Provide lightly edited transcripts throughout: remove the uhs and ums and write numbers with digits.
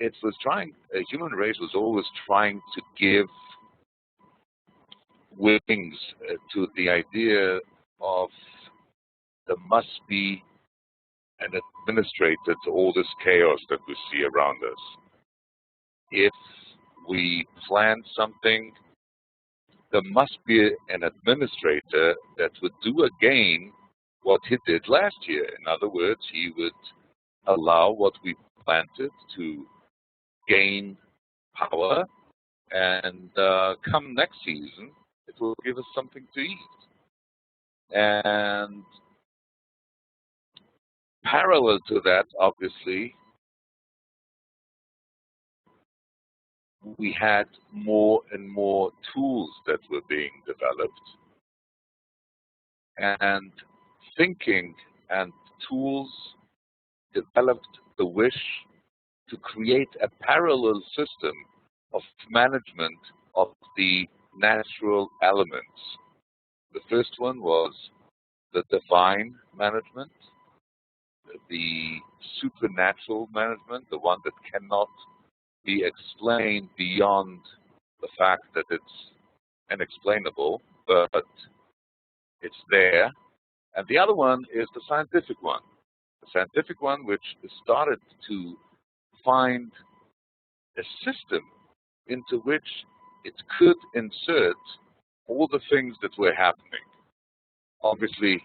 it was trying. The human race was always trying to give wings to the idea of there must be an administrator to all this chaos that we see around us. If we plan something, there must be an administrator that would do again what he did last year. In other words, he would allow what we planted to gain power, and come next season, it will give us something to eat. And parallel to that, obviously, we had more and more tools that were being developed. And thinking and tools developed the wish to create a parallel system of management of the natural elements. The first one was the divine management, the supernatural management, the one that cannot be explained beyond the fact that it's unexplainable, but it's there. And the other one is the scientific one. The scientific one which started to find a system into which it could insert all the things that were happening. Obviously,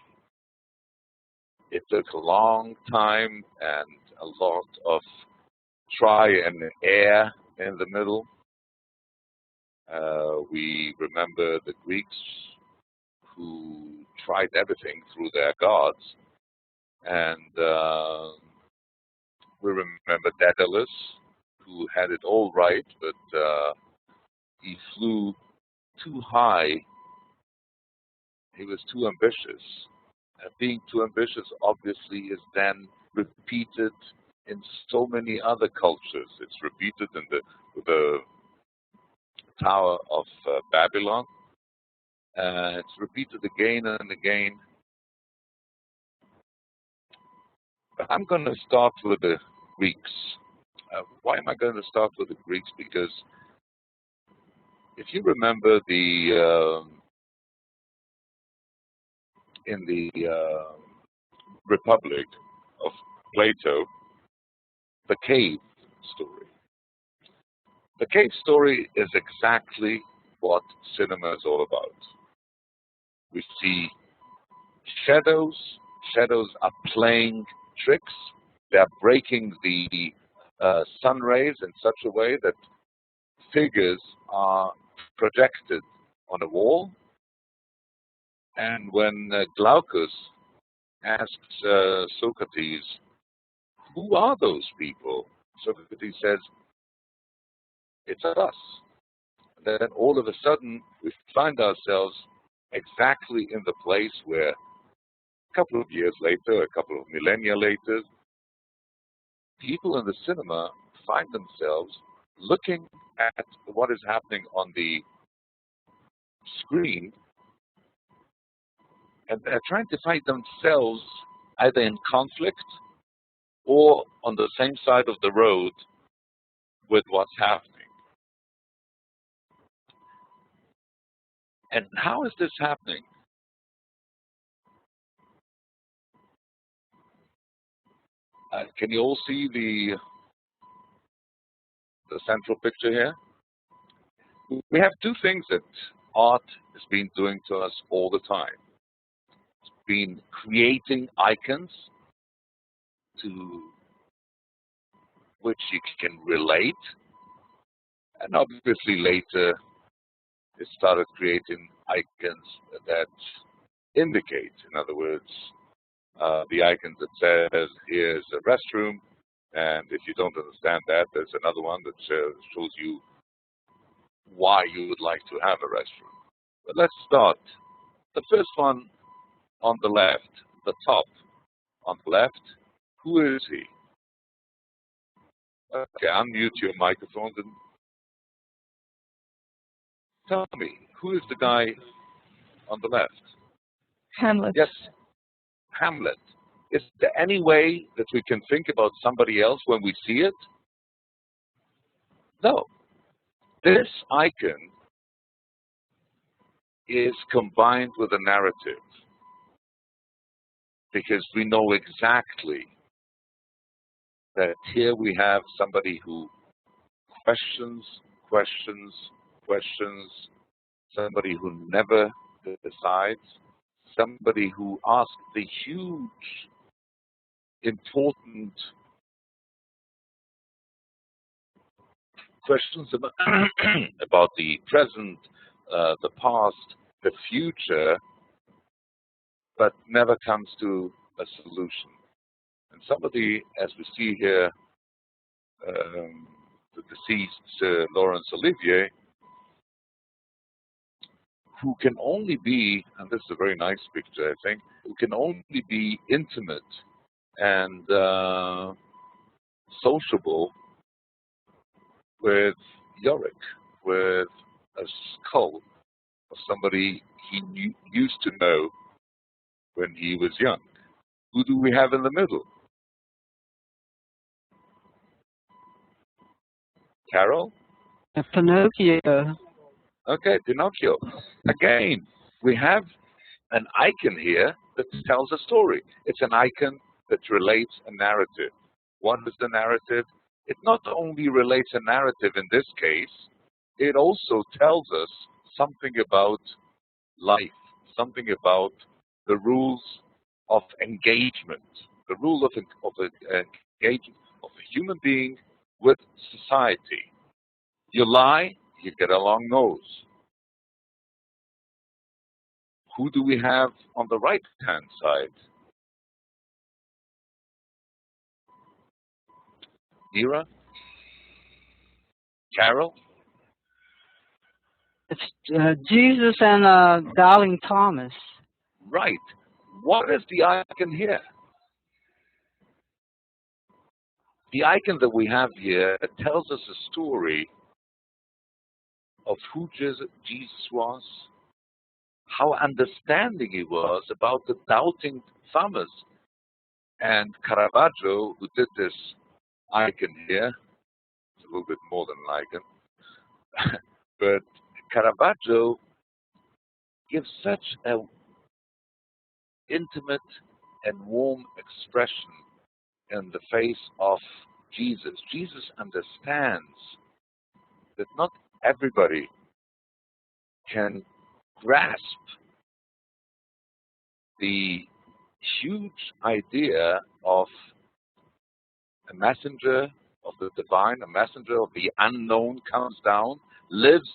it took a long time and a lot of try and error in the middle. We remember the Greeks who tried everything through their gods, and we remember Daedalus, who had it all right, but he flew too high. He was too ambitious. Being too ambitious, obviously, is then repeated in so many other cultures. It's repeated in the Tower of Babylon. It's repeated again and again. But I'm going to start with the Greeks. Why am I going to start with the Greeks? Because if you remember in the Republic of Plato, the cave story. The cave story is exactly what cinema is all about. We see shadows. Shadows are playing tricks. They are breaking the sun rays in such a way that figures are projected on a wall. And when Glaucus asks Socrates, who are those people? Socrates says, it's us. And then all of a sudden, we find ourselves exactly in the place where a couple of years later, a couple of millennia later, people in the cinema find themselves looking at what is happening on the screen, and they're trying to find themselves either in conflict or on the same side of the road with what's happening. And how is this happening? Can you all see the central picture here? We have two things that art has been doing to us all the time. It's been creating icons to which you can relate, and obviously later it started creating icons that indicate, in other words, the icons that says, here's a restroom, and if you don't understand that, there's another one that shows you why you would like to have a restroom. But let's start. The first one on the left, the top on the left, who is he? Okay, unmute your microphones and tell me, who is the guy on the left? Hamlet. Yes, Hamlet. Is there any way that we can think about somebody else when we see it? No, this icon is combined with a narrative because we know exactly that here we have somebody who questions, questions, questions, somebody who never decides, somebody who asks the huge, important questions about, about the present, the past, the future, but never comes to a solution. And somebody, as we see here, the deceased Laurence Olivier, who can only be, and this is a very nice picture, I think, who can only be intimate and sociable with Yorick, with a skull of somebody he used to know when he was young. Who do we have in the middle? Carol? Pinocchio. Okay, Pinocchio. Again, we have an icon here that tells a story. It's an icon that relates a narrative. What is the narrative? It not only relates a narrative in this case, it also tells us something about life, something about the rules of engagement, the rule of engagement of a human being with society. You lie, you get a long nose. Who do we have on the right-hand side? Mira? Carol? It's Jesus and Darling Thomas. Right. What is the icon here? The icon that we have here tells us a story of who Jesus was, how understanding he was about the doubting Thomas. And Caravaggio, who did this icon here, it's a little bit more than an icon, but Caravaggio gives such an intimate and warm expression in the face of Jesus. Jesus understands that not everybody can grasp the huge idea of a messenger of the divine, a messenger of the unknown comes down, lives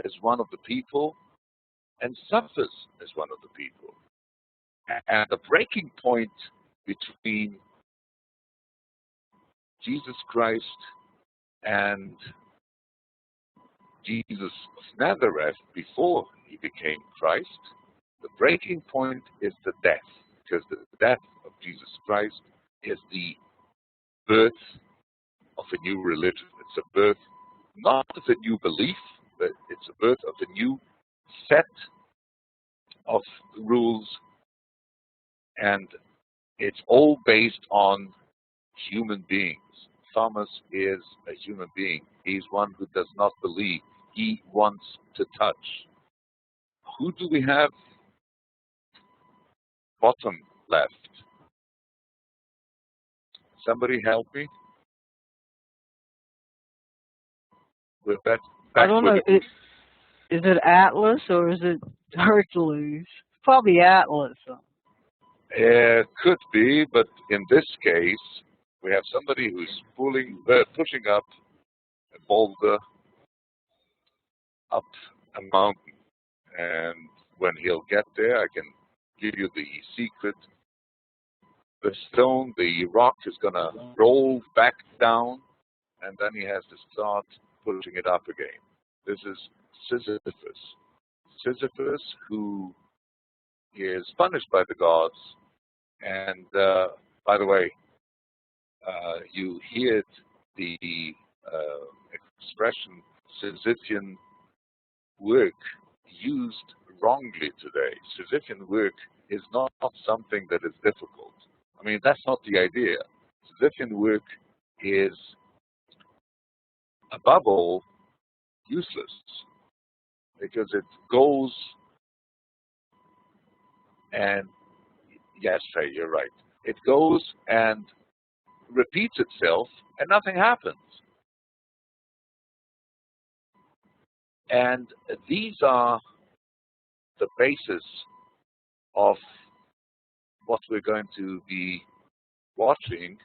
as one of the people, and suffers as one of the people. And the breaking point between Jesus Christ and Jesus of Nazareth before he became Christ, the breaking point is the death, because the death of Jesus Christ is the birth of a new religion. It's a birth not of a new belief, but it's a birth of a new set of rules, and it's all based on human beings. Thomas is a human being. He's one who does not believe. He wants to touch. Who do we have bottom left? Somebody help me? We're back I don't know. with it. Is it Atlas or is it Hercules? Probably Atlas. Could be, but in this case, we have somebody who's pushing up a boulder up a mountain. And when he'll get there, I can give you the secret. The stone, the rock is going to roll back down, and then he has to start pushing it up again. This is Sisyphus. Sisyphus, who is punished by the gods. And by the way, you hear the expression Sisyphean work used wrongly today. Sisyphean work is not something that is difficult. I mean, that's not the idea. Sisyphean work is above all, useless because it goes and, yes, Trey, you're right. It goes and repeats itself and nothing happens. And these are the basis of what we're going to be watching.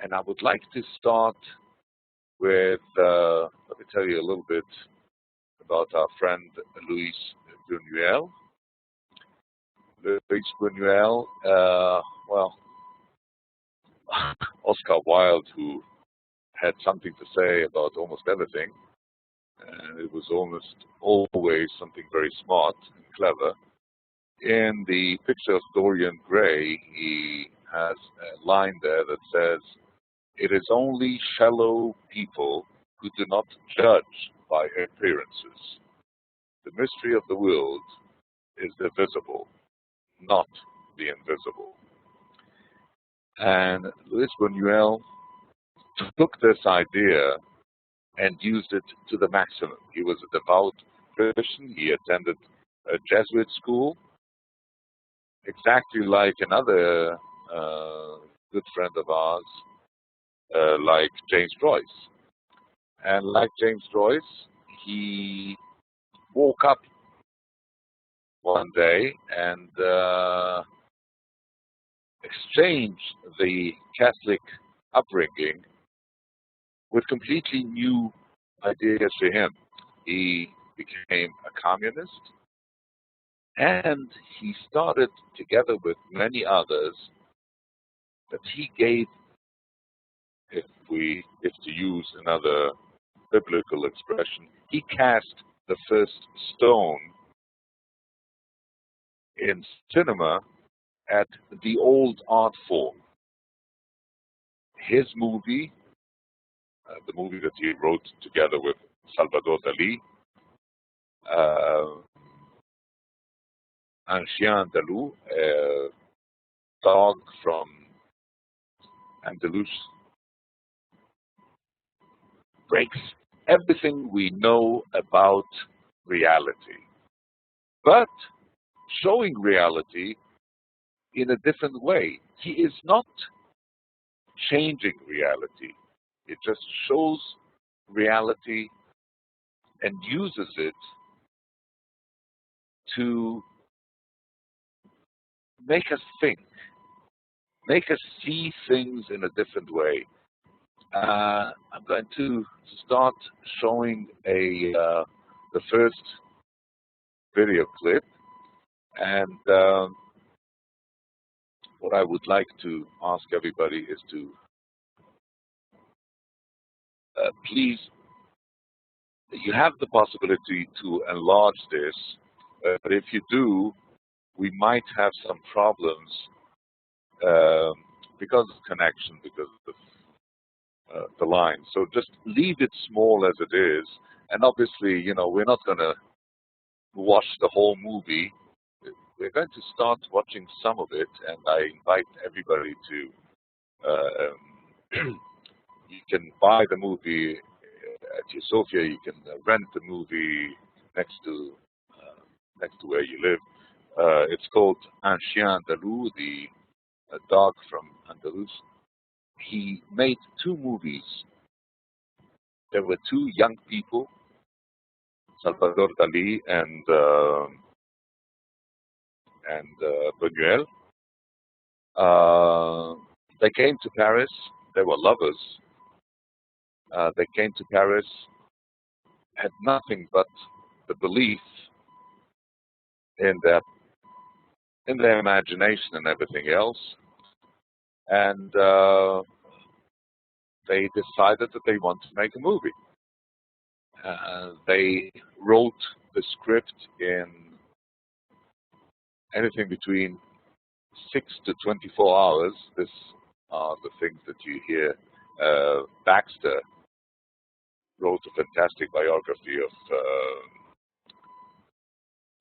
And I would like to start with, let me tell you a little bit about our friend Luis Buñuel. Luis Buñuel, well, Oscar Wilde, who had something to say about almost everything, and it was almost always something very smart and clever. In the picture of Dorian Gray, he has a line there that says, "It is only shallow people who do not judge by appearances. The mystery of the world is the visible, not the invisible." And Luis Buñuel took this idea and used it to the maximum. He was a devout Christian. He attended a Jesuit school, exactly like another good friend of ours, like James Joyce. And like James Joyce, he woke up one day and exchanged the Catholic upbringing with completely new ideas for him. He became a communist, and he started, together with many others, that he gave, if to use another biblical expression, he cast the first stone in cinema at the old art form. His movie, the movie that he wrote together with Salvador Dali, Un chien andalou, a dog from Andalus, breaks everything we know about reality, but showing reality in a different way. He is not changing reality. It just shows reality and uses it to make us think, make us see things in a different way. I'm going to start showing the first video clip, and what I would like to ask everybody is to please, you have the possibility to enlarge this, but if you do, we might have some problems because of connection, because of the line. So just leave it small as it is, and obviously, we're not going to watch the whole movie. We're going to start watching some of it, and I invite everybody to. You can buy the movie at your Sofia. You can rent the movie next to where you live. It's called Un chien andalou, the dog from Andalus. He made two movies. There were two young people, Salvador Dali and Buñuel. They came to Paris. They were lovers. They came to Paris, had nothing but the belief in their imagination and everything else, and they decided that they want to make a movie. They wrote the script in anything between 6 to 24 hours. This are the things that you hear. Baxter wrote a fantastic biography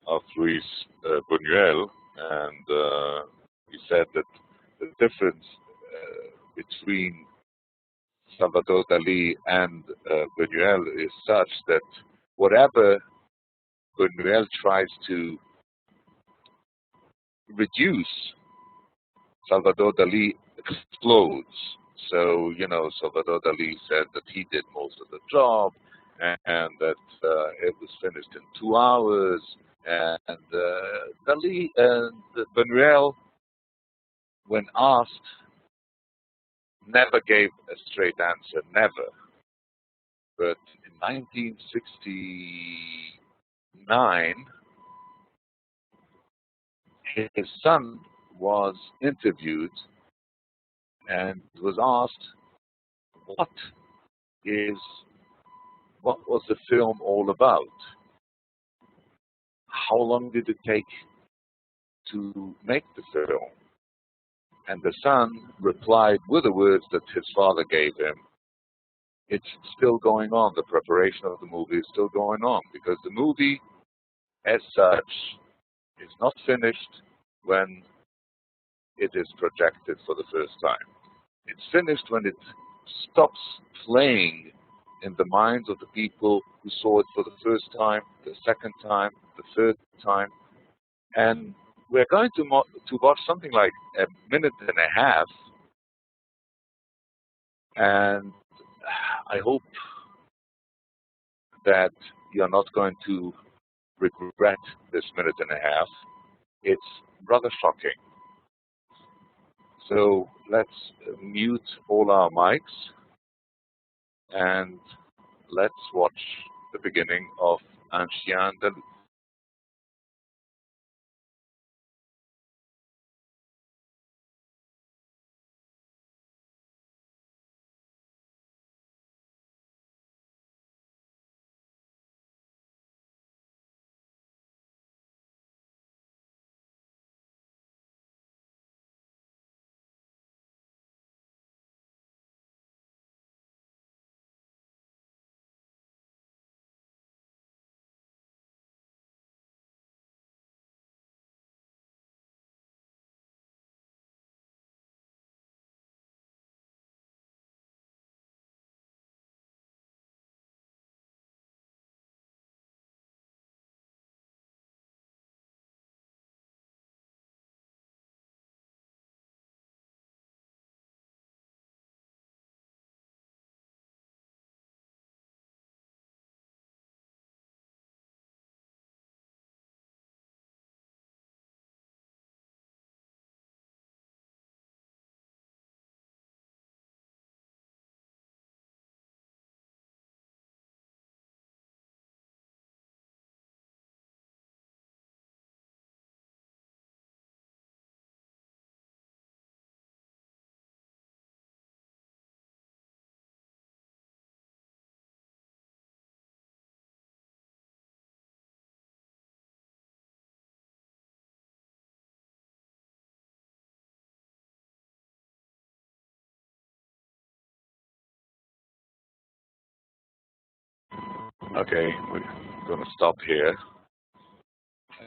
of Luis Buñuel, and he said that the difference between Salvador Dali and Buñuel is such that whatever Buñuel tries to reduce, Salvador Dali explodes. So, Salvador Dali said that he did most of the job and that it was finished in 2 hours. And Dali and Buñuel, when asked, never gave a straight answer, never. But in 1969, his son was interviewed and was asked, what was the film all about? How long did it take to make the film? And the son replied with the words that his father gave him, it's still going on. The preparation of the movie is still going on, because the movie as such is not finished when it is projected for the first time. It's finished when it stops playing in the minds of the people who saw it for the first time, the second time, the third time. And we're going to watch something like a minute and a half, and I hope that you're not going to regret this minute and a half. It's rather shocking. So let's mute all our mics and let's watch the beginning of Un Chien de Loup. Okay, we're going to stop here.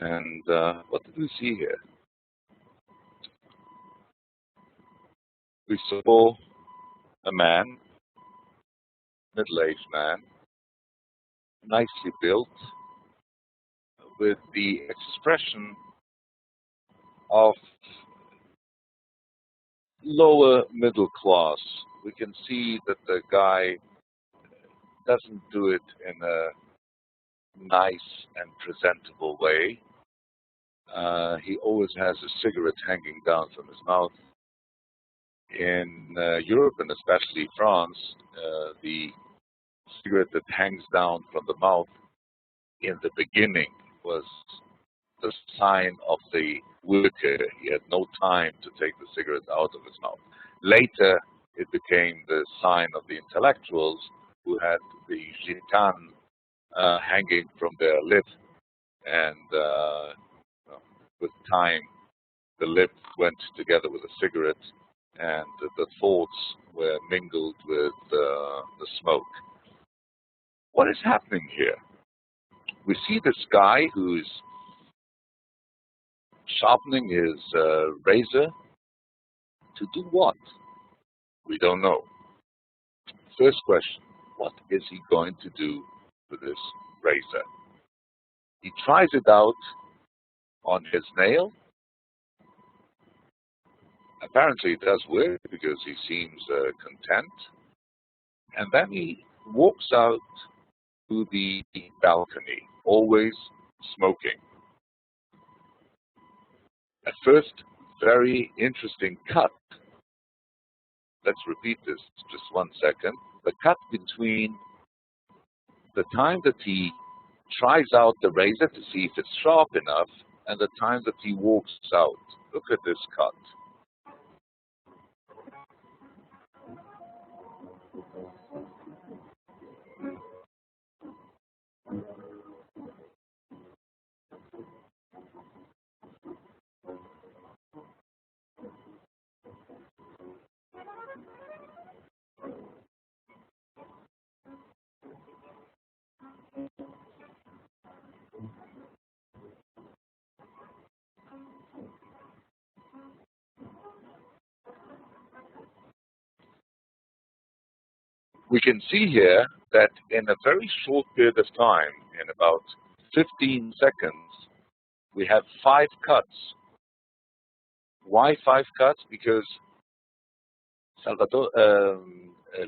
And what did we see here? We saw a man, middle-aged man, nicely built, with the expression of lower middle class. We can see that the guy doesn't do it in a nice and presentable way. He always has a cigarette hanging down from his mouth. In Europe, and especially France, the cigarette that hangs down from the mouth in the beginning was the sign of the worker. He had no time to take the cigarette out of his mouth. Later, it became the sign of the intellectuals who had the gitane hanging from their lip, and with time, the lip went together with a cigarette, and the thoughts were mingled with the smoke. What is happening here? We see this guy who's sharpening his razor to do what? We don't know. First question, what is he going to do with this razor? He tries it out on his nail. Apparently it does work because he seems content. And then he walks out to the balcony, always smoking. At first, very interesting cut. Let's repeat this just 1 second. The cut between the time that he tries out the razor to see if it's sharp enough and the time that he walks out. Look at this cut. We can see here that in a very short period of time, in about 15 seconds, we have 5 cuts. Why 5 cuts? Because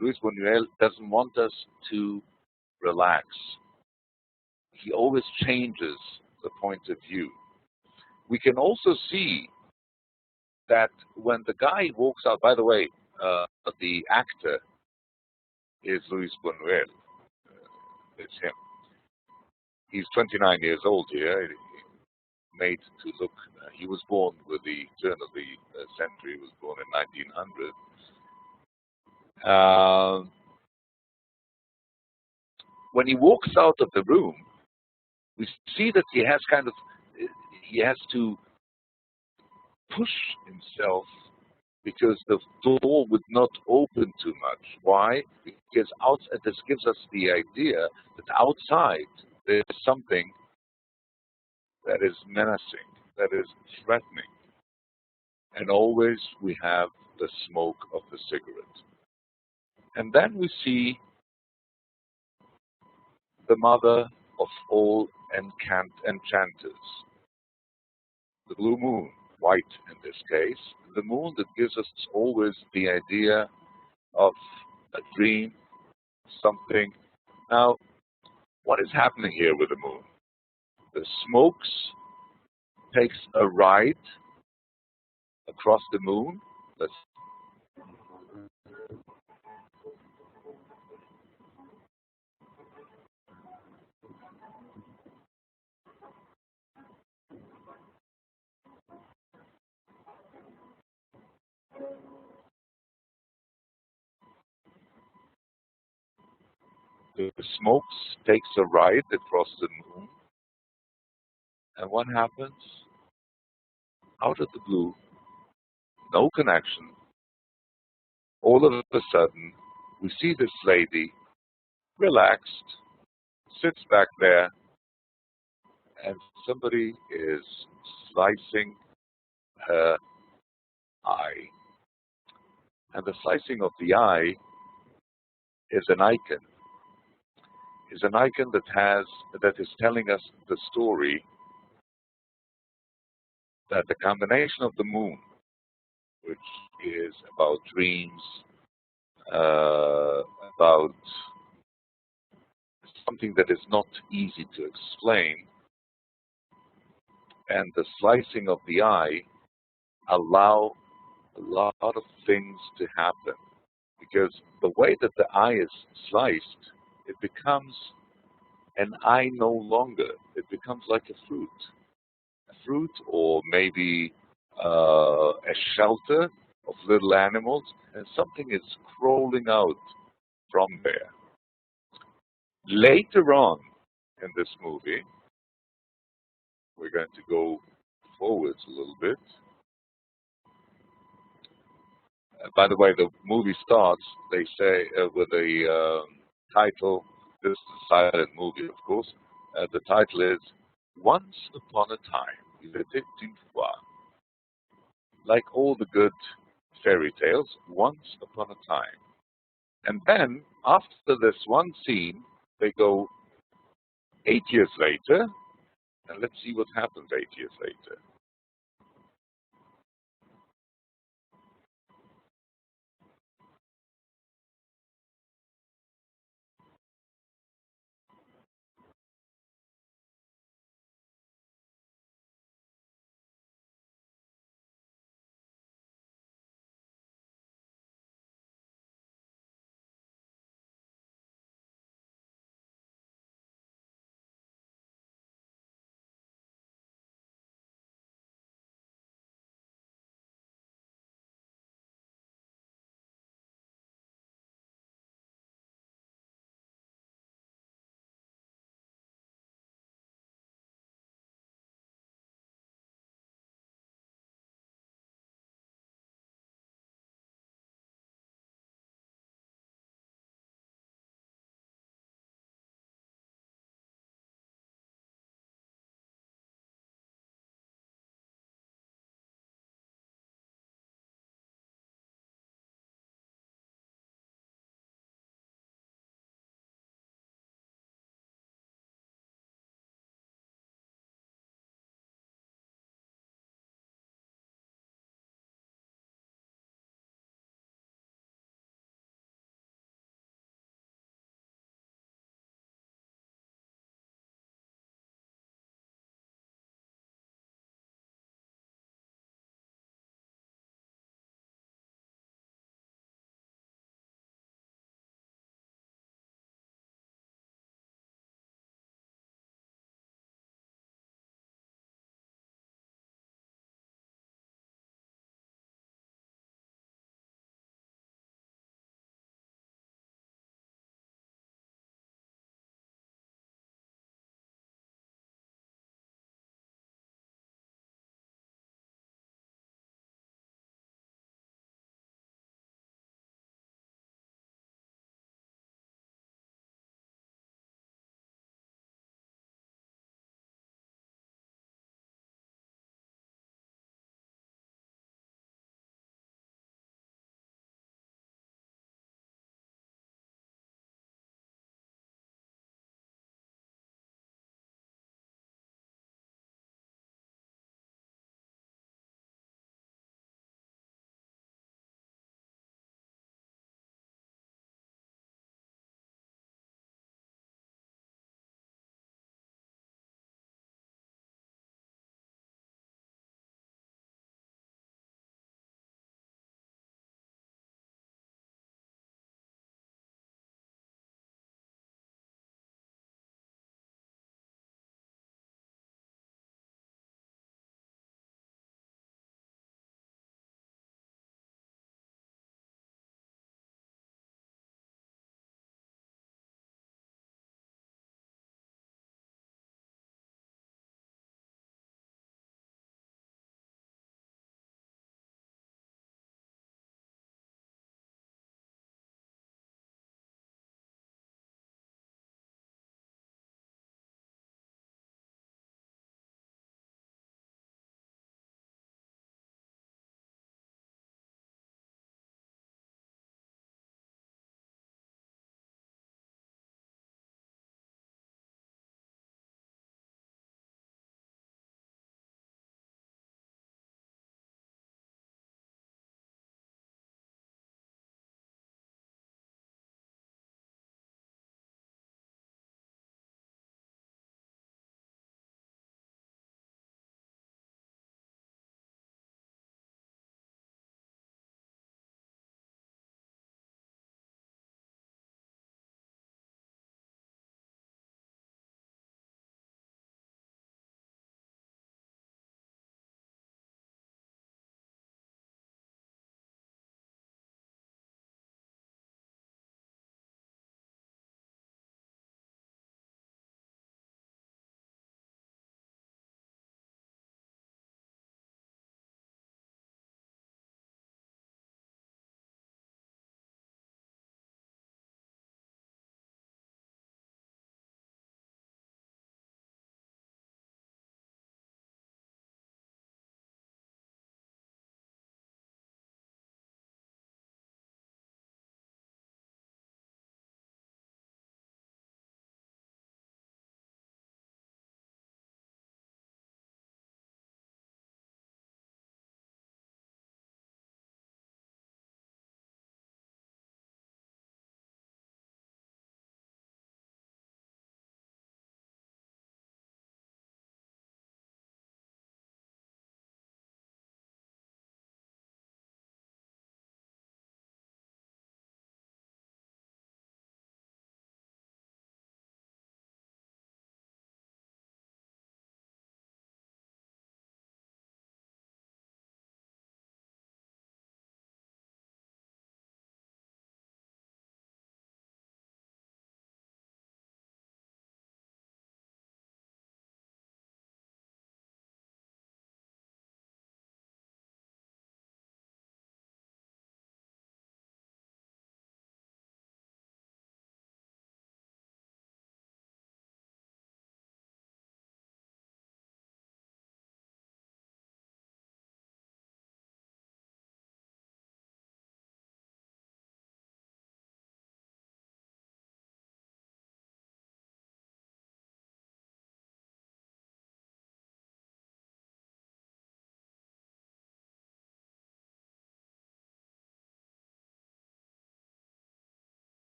Luis Buñuel doesn't want us to relax. He always changes the point of view. We can also see that when the guy walks out, by the way, the actor is Luis Buñuel. It's him. He's 29 years old here, made to look. He was born with the turn of the century. He was born in 1900. When he walks out of the room, we see that he has to push himself because the door would not open too much. Why? Because this gives us the idea that outside there's something that is menacing, that is threatening. And always we have the smoke of the cigarette. And then we see the mother of all enchanters, the blue moon, white in this case, the moon that gives us always the idea of a dream, something. Now, what is happening here with the moon? The smokes takes a ride across the moon. The smokes takes a ride across the moon. And what happens? Out of the blue, no connection, all of a sudden, we see this lady relaxed, sits back there, and somebody is slicing her eye. And the slicing of the eye is an icon. Is an icon that is telling us the story that the combination of the moon, which is about dreams, about something that is not easy to explain, and the slicing of the eye allow a lot of things to happen. Because the way that the eye is sliced, it becomes an eye no longer. It becomes like a fruit. A fruit, or maybe a shelter of little animals, and something is crawling out from there. Later on in this movie, we're going to go forwards a little bit. By the way, the movie starts, they say, with a title. This is a silent movie, of course. The title is Once Upon a Time. Il était une fois. Like all the good fairy tales, once upon a time. And then after this one scene, they go 8 years later, and let's see what happens 8 years later.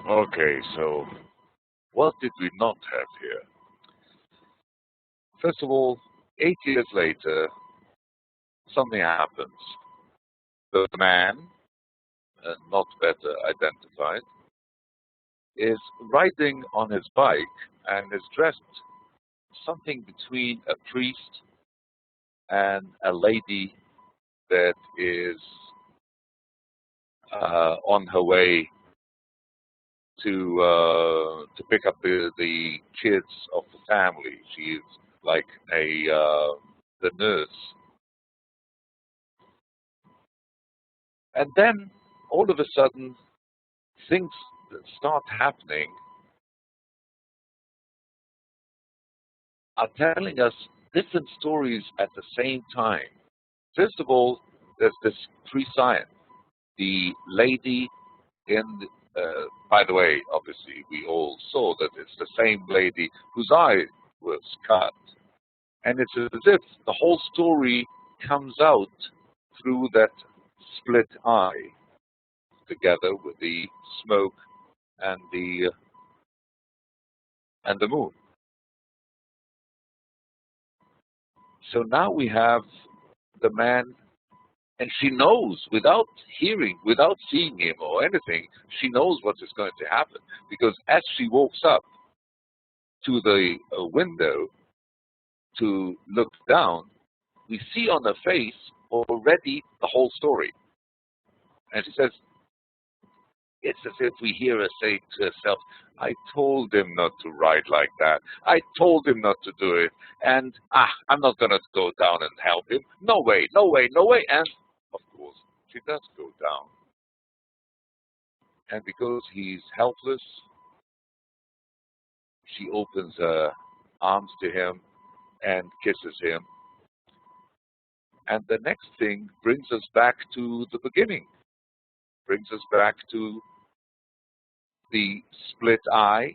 Okay, so what did we not have here? First of all, 8 years later, something happens. The man, not better identified, is riding on his bike and is dressed something between a priest and a lady that is on her way to pick up the kids of the family. She is like the nurse, and then all of a sudden things that start happening are telling us different stories at the same time. First of all, there's this pre-science. The lady in, by the way, obviously we all saw that it's the same lady whose eye was cut. And it's as if the whole story comes out through that split eye, together with the smoke and the moon. So now we have the man, and she knows without hearing, without seeing him or anything, she knows what is going to happen. Because as she walks up to the window to look down, we see on her face already the whole story. And she says, it's as if we hear her say to herself, I told him not to ride like that. I told him not to do it. And, I'm not going to go down and help him. No way, no way, no way. And, of course, she does go down. And because he's helpless, she opens her arms to him and kisses him. And the next thing brings us back to the beginning, brings us back to the split eye.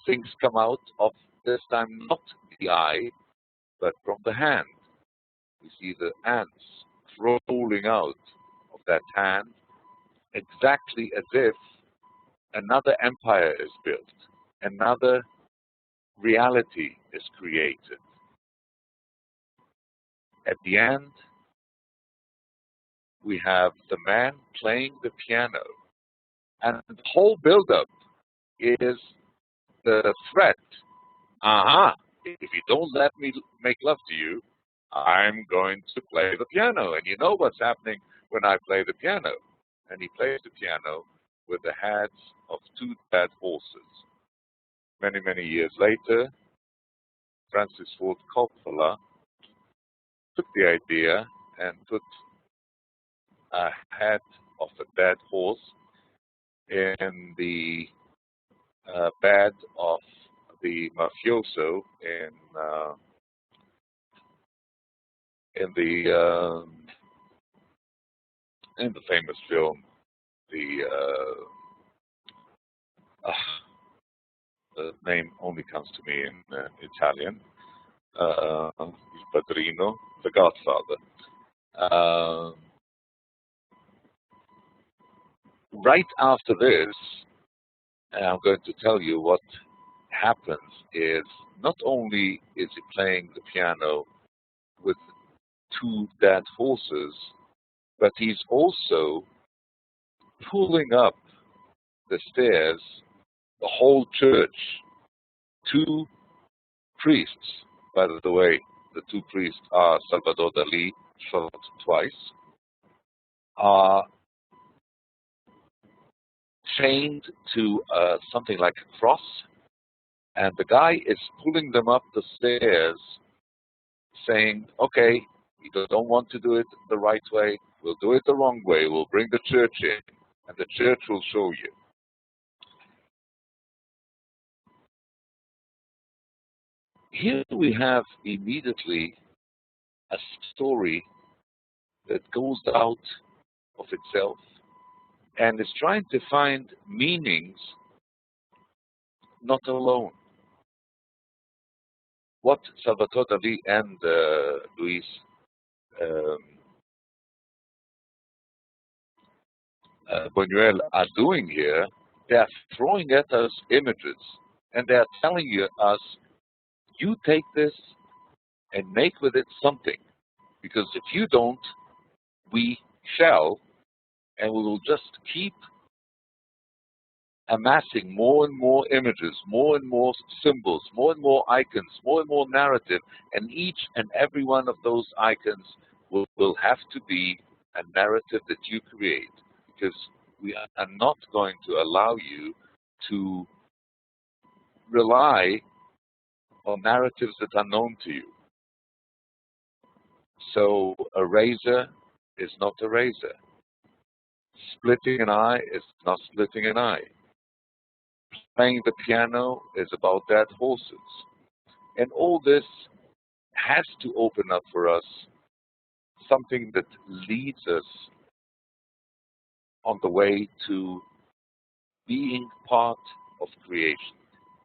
Things come out of, this time, not the eye, but from the hand. We see the ants rolling out of that hand, exactly as if another empire is built, another reality is created. At the end, we have the man playing the piano, and the whole build-up is the threat. If you don't let me make love to you, I'm going to play the piano. And you know what's happening when I play the piano. And he plays the piano with the heads of two dead horses. Many, many years later, Francis Ford Coppola took the idea and put a head of a dead horse in the bed of the mafioso in the famous film, the name only comes to me in Italian, Il Padrino, The Godfather. Right after this, I'm going to tell you what happens is not only is he playing the piano with two dead horses, but he's also pulling up the stairs, the whole church. Two priests, by the way, the two priests are Salvador Dali, shot twice, are chained to something like a cross, and the guy is pulling them up the stairs, saying, okay, you don't want to do it the right way, we'll do it the wrong way, we'll bring the church in, and the church will show you. Here we have immediately a story that goes out of itself and is trying to find meanings not alone. What Salvatore Dali and Luis Buñuel are doing here They are throwing at us images, and they are telling us, you take this and make with it something. Because if you don't, we shall, and we will just keep amassing more and more images, more and more symbols, more and more icons, more and more narrative, and each and every one of those icons will have to be a narrative that you create, because we are not going to allow you to rely on narratives that are known to you. So a razor is not a razor. Splitting an eye is not splitting an eye. Playing the piano is about dead horses. And all this has to open up for us something that leads us on the way to being part of creation,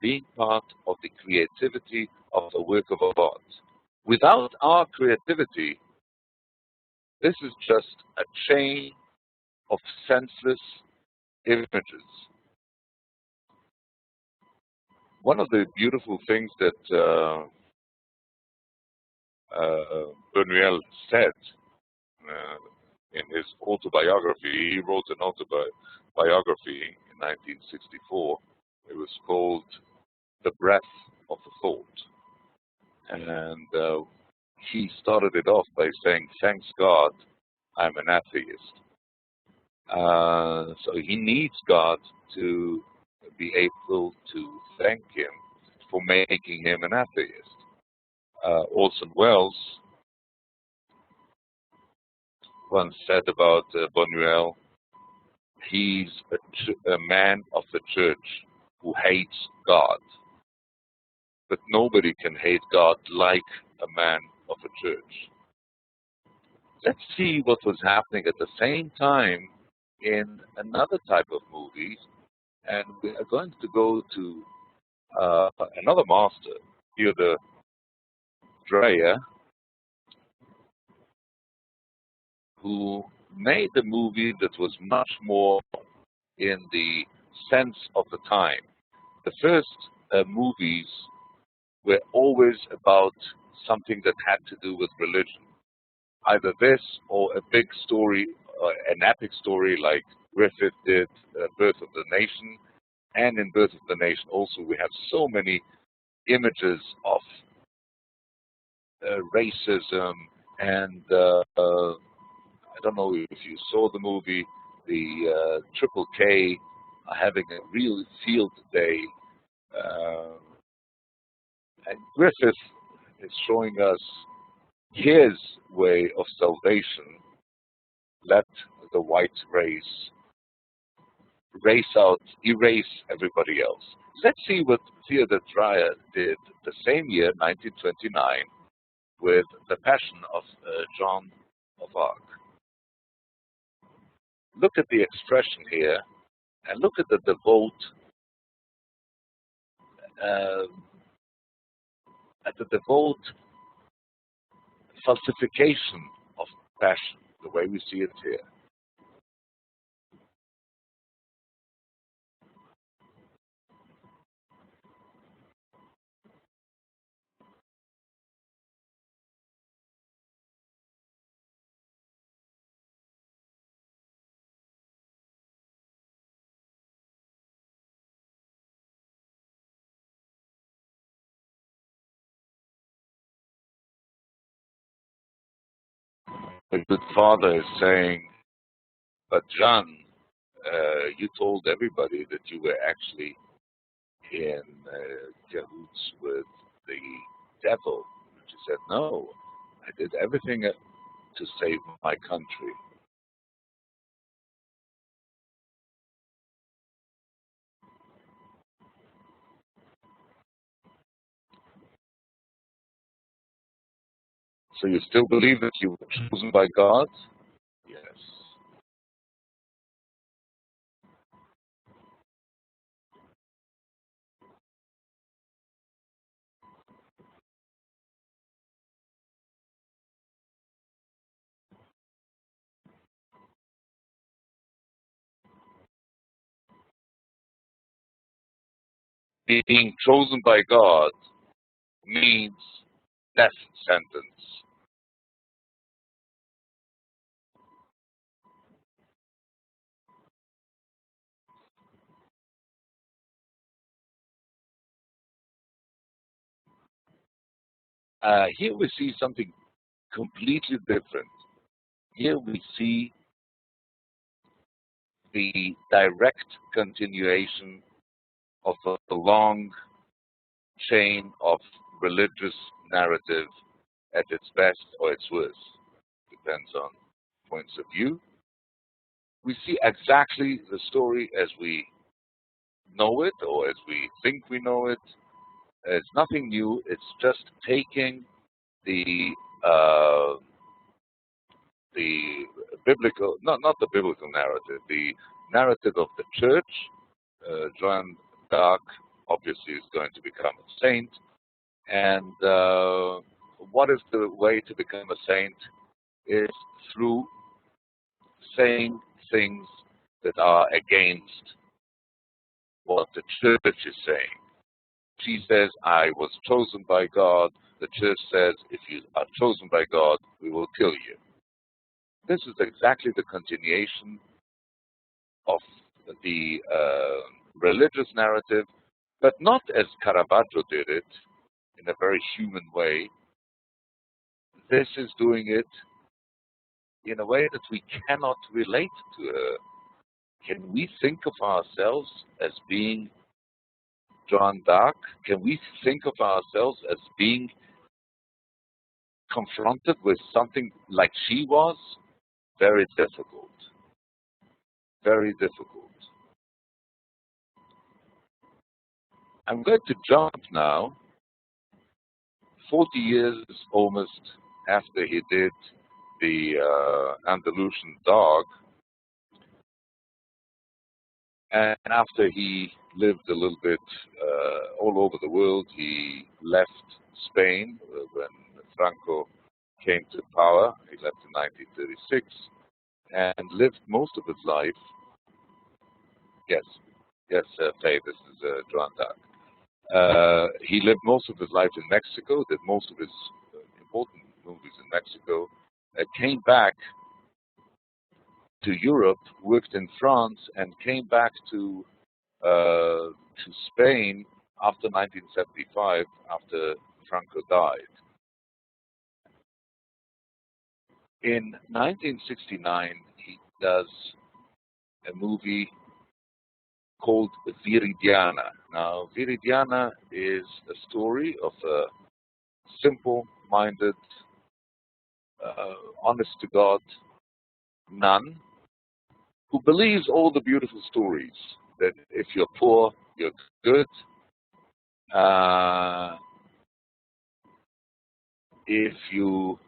being part of the creativity of the work of art. Without our creativity, this is just a chain of senseless images. One of the beautiful things that Buñuel said in his autobiography, he wrote an autobiography in 1964. It was called The Breath of the Thought. And he started it off by saying, thanks God, I'm an atheist. So he needs God to be able to thank him for making him an atheist. Orson Welles once said about Buñuel, he's a man of the church who hates God. But nobody can hate God like a man of a church. Let's see what was happening at the same time in another type of movie. And we are going to go to another master, Theodor Dreyer, who made a movie that was much more in the sense of the time. The first movies were always about something that had to do with religion. Either this or a big story, an epic story like Griffith did, Birth of the Nation. And in Birth of the Nation also we have so many images of racism and I don't know if you saw the movie, the Triple K are having a real field day. And Griffith is showing us his way of salvation. Let the white race erase everybody else. Let's see what Theodor Dreyer did the same year, 1929, with The Passion of Joan of Arc. Look at the expression here, and look at the devout falsification of passion, the way we see it here. The good father is saying, but John, you told everybody that you were actually in cahoots with the devil. And she said, no, I did everything to save my country. So you still believe that you were chosen by God? Yes. being chosen by God means death sentence. Here we see something completely different. Here we see the direct continuation of a long chain of religious narrative at its best or its worst. Depends on points of view. We see exactly the story as we know it or as we think we know it. It's nothing new. It's just taking the uh, the biblical, not the biblical narrative, the narrative of the church. Joan d'Arc obviously is going to become a saint, and what is the way to become a saint? Is through saying things that are against what the church is saying. She says, I was chosen by God. The church says, if you are chosen by God, we will kill you. This is exactly the continuation of the religious narrative, but not as Caravaggio did it, in a very human way. This is doing it in a way that we cannot relate to her. Can we think of ourselves as being Joan d'Arc? Can we think of ourselves as being confronted with something like she was? Very difficult. Very difficult. I'm going to jump now 40 years almost after he did the Andalusian Dog, and after he lived a little bit all over the world. He left Spain when Franco came to power. He left in 1936 and lived most of his life. Yes, yes, Faye, this is Joan d'Arc. He lived most of his life in Mexico, did most of his important movies in Mexico, came back to Europe, worked in France, and came back to Spain after 1975, after Franco died. In 1969, he does a movie called Viridiana. Now, Viridiana is a story of a simple-minded, honest-to-God nun who believes all the beautiful stories that if you're poor, you're good. If you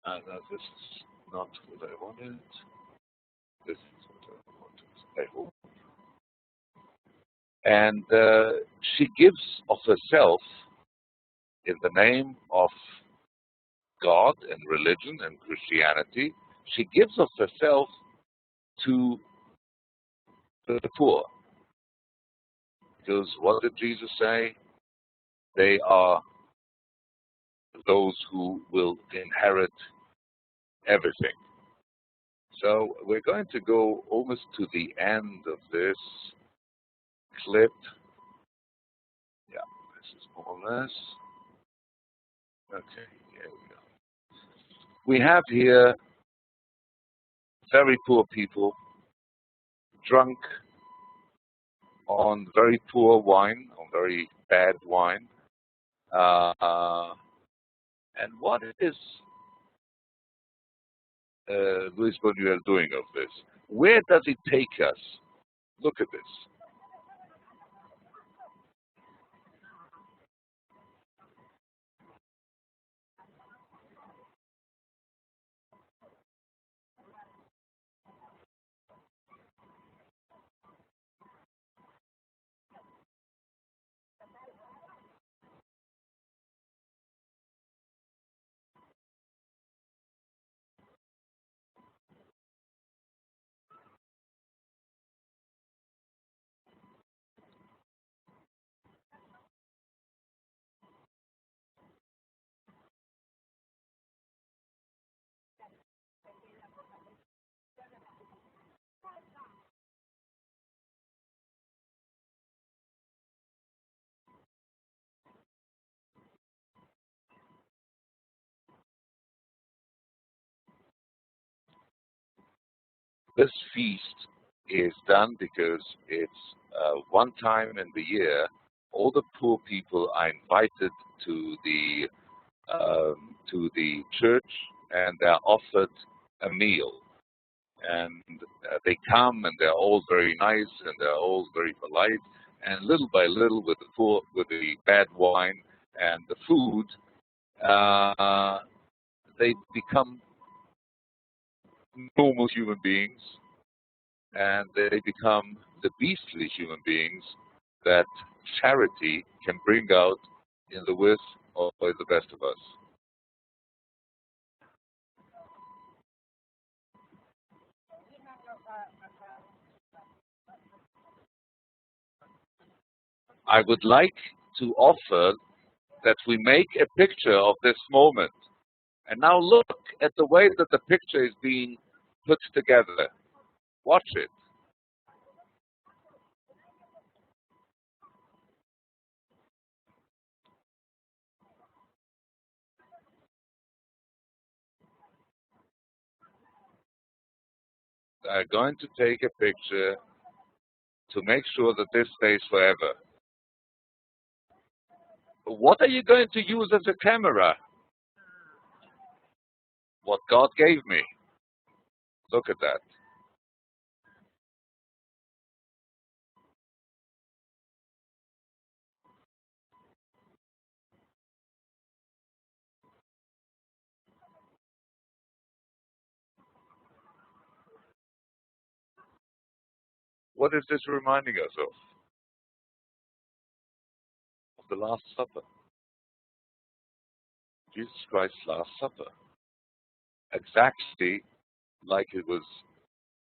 no, this is not what I wanted. This is what I wanted, I hope. And she gives of herself in the name of God and religion and Christianity. She gives of herself to the poor. Because what did Jesus say? They are those who will inherit everything. So we're going to go almost to the end of this clip. Yeah, this is more or less. Okay, here we go. We have here very poor people, drunk on very poor wine, on very bad wine. And what is Luis Buñuel doing of this? Where does it take us? Look at this. This feast is done because it's one time in the year. All the poor people are invited to the church, and they're offered a meal. And they come, and they're all very nice, and they're all very polite. And little by little, with the bad wine and the food, they become normal human beings, and they become the beastly human beings that charity can bring out in the worst or the best of us. I would like to offer that we make a picture of this moment. And now look at the way that the picture is being put together. Watch it. I'm going to take a picture to make sure that this stays forever. What are you going to use as a camera? What God gave me. Look at that. What is this reminding us of? Of the Last Supper. Jesus Christ's Last Supper. Exactly like it was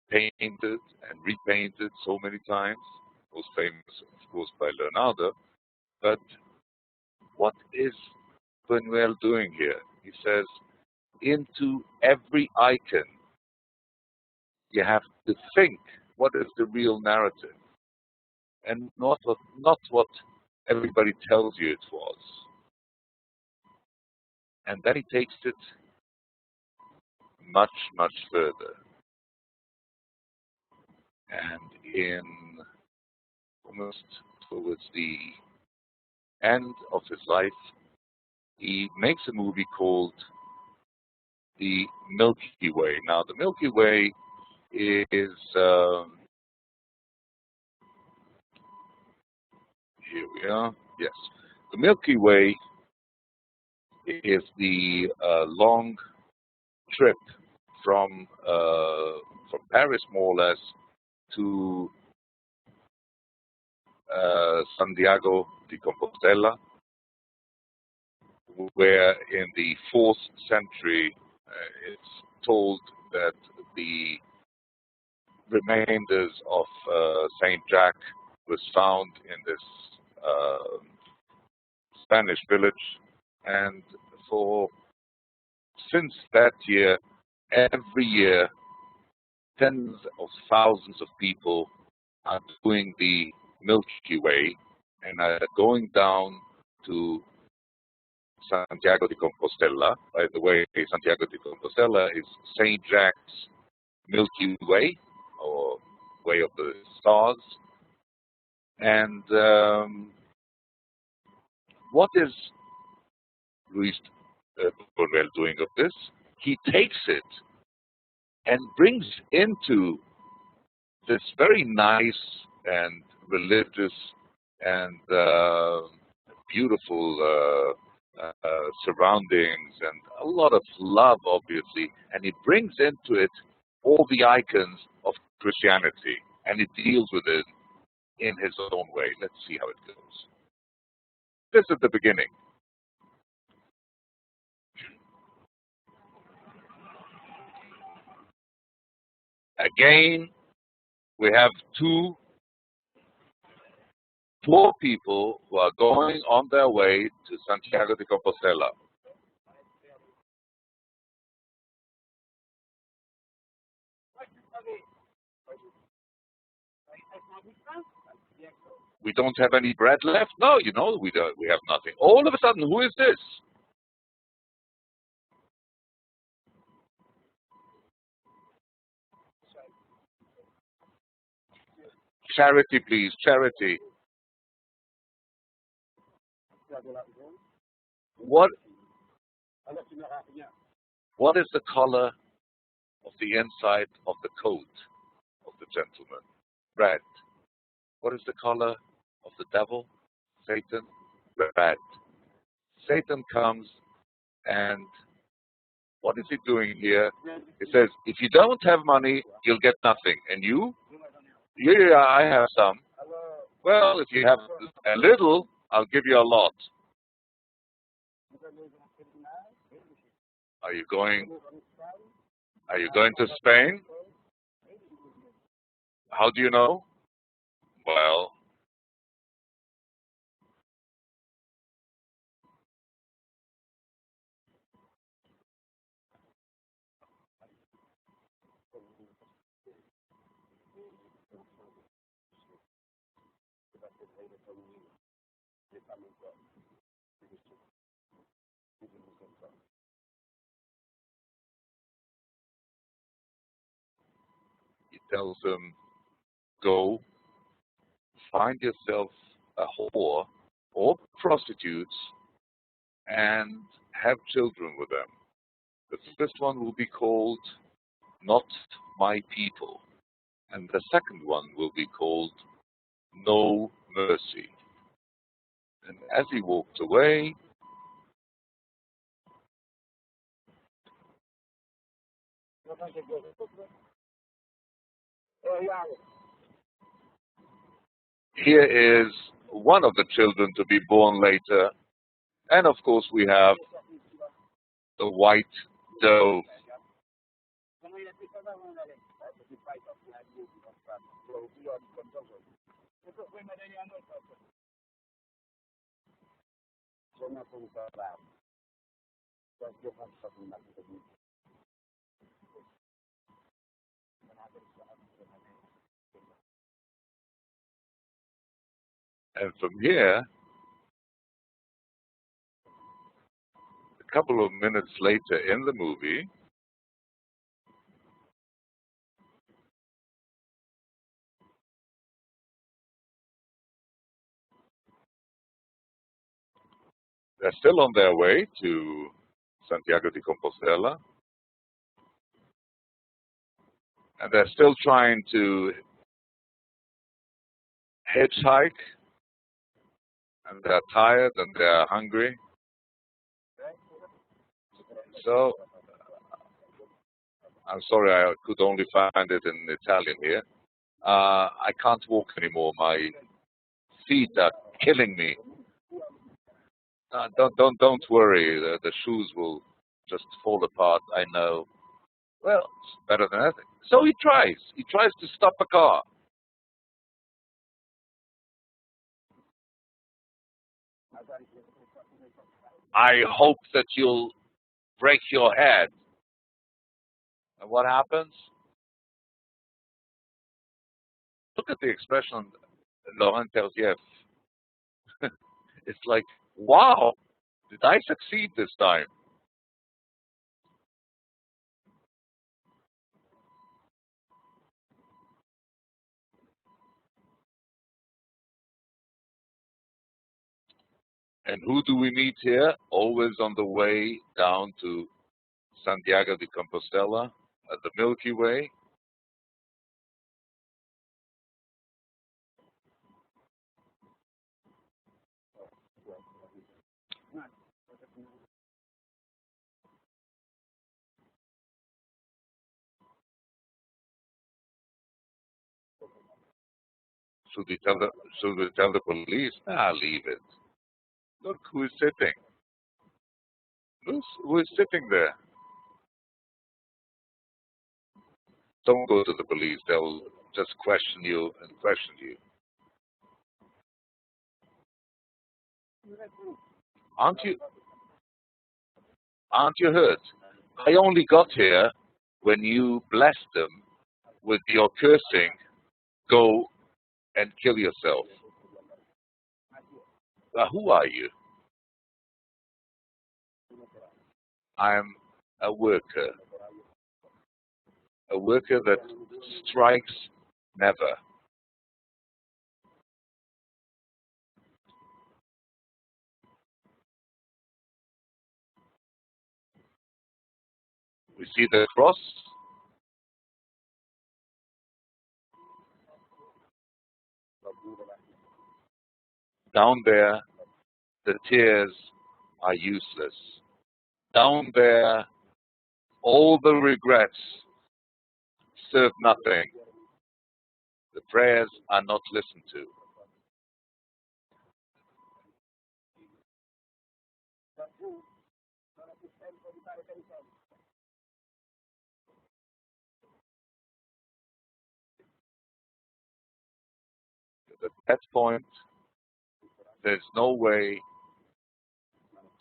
painted and repainted so many times. Most famous, of course, by Leonardo. But what is Buñuel doing here? He says, into every icon, you have to think what is the real narrative, and not what everybody tells you it was. And then he takes it much, much further. And in almost towards the end of his life, he makes a movie called The Milky Way. Now, the Milky Way is here we are. Yes, the Milky Way is the long trip from Paris, more or less, to Santiago de Compostela, where in the 4th century it's told that the remainders of Saint Jack was found in this Spanish village, and since that year, every year, tens of thousands of people are doing the Milky Way and are going down to Santiago de Compostela. By the way, Santiago de Compostela is Saint Jack's Milky Way, or Way of the Stars. And what is Luis Buñuel doing of this? He takes it and brings into this very nice and religious and beautiful surroundings and a lot of love, obviously, and he brings into it all the icons of Christianity, and he deals with it in his own way. Let's see how it goes. This is the beginning. Again, we have two poor people who are going on their way to Santiago de Compostela. We don't have any bread left? No, we don't. We have nothing. All of a sudden, who is this? Charity, please, charity. What what is the color of the inside of the coat of the gentleman? Red. What is the color of the devil? Satan? Red. Satan comes and what is he doing here? He says, if you don't have money, you'll get nothing. And you? Yeah, I have some. Well, if you have a little, I'll give you a lot. Are you going? Are you going to Spain? How do you know? Well, he tells them, go find yourself a whore or prostitutes and have children with them. The first one will be called Not My People, and the second one will be called No Mercy. And as he walked away, here is one of the children to be born later, and of course we have the white dove. And from here, a couple of minutes later in the movie, they're still on their way to Santiago de Compostela, and they're still trying to hitchhike, and they're tired and they're hungry. So, I'm sorry, I could only find it in Italian here. I can't walk anymore. My feet are killing me. Don't worry. The shoes will just fall apart. I know. Well, it's better than nothing. So he tries. He tries to stop a car. I hope that you'll break your head. And what happens? Look at the expression Laurent Terzieff. It's like, wow, did I succeed this time? And who do we meet here? Always on the way down to Santiago de Compostela, the Milky Way. Should we tell the police? Ah, leave it. Look who is sitting. Look who is sitting there. Don't go to the police. They'll just question you and question you. Aren't you? Aren't you hurt? I only got here when you blessed them with your cursing. Go and kill yourself. Who are you? I'm a worker that strikes never. You see the cross? Down there, the tears are useless. Down there, all the regrets serve nothing. The prayers are not listened to. At that point, there's no way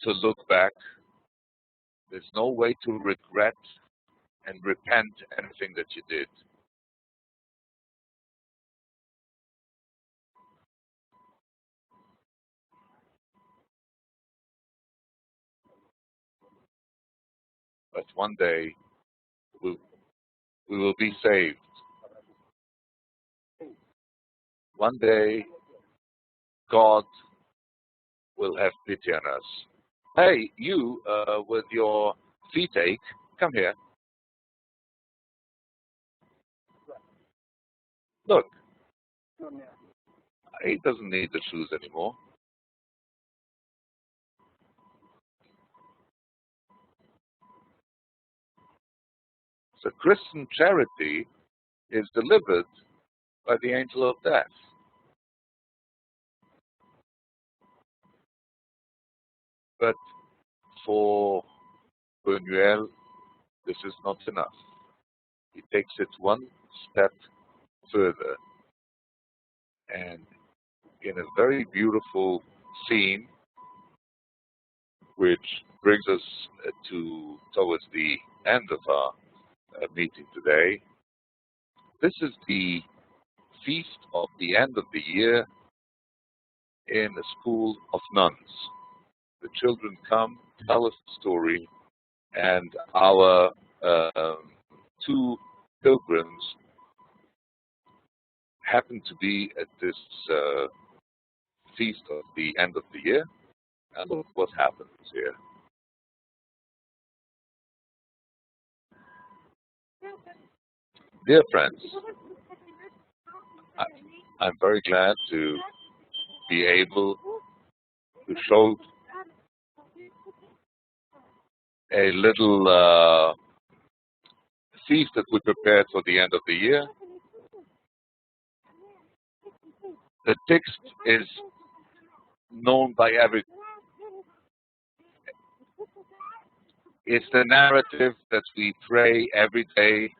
to look back. There's no way to regret and repent anything that you did. But one day, we will be saved. One day, God will have pity on us. Hey, you with your feet ache, come here. Look, he doesn't need the shoes anymore. So Christian charity is delivered by the angel of death. But for Buñuel, this is not enough. He takes it one step further. And in a very beautiful scene, which brings us towards the end of our meeting today, this is the feast of the end of the year in a school of nuns. The children come, tell us the story, and our two pilgrims happen to be at this feast of the end of the year, and look what happens here. Dear friends, I'm very glad to be able to show a little feast that we prepared for the end of the year. The text is known by every. It's the narrative that we pray every day.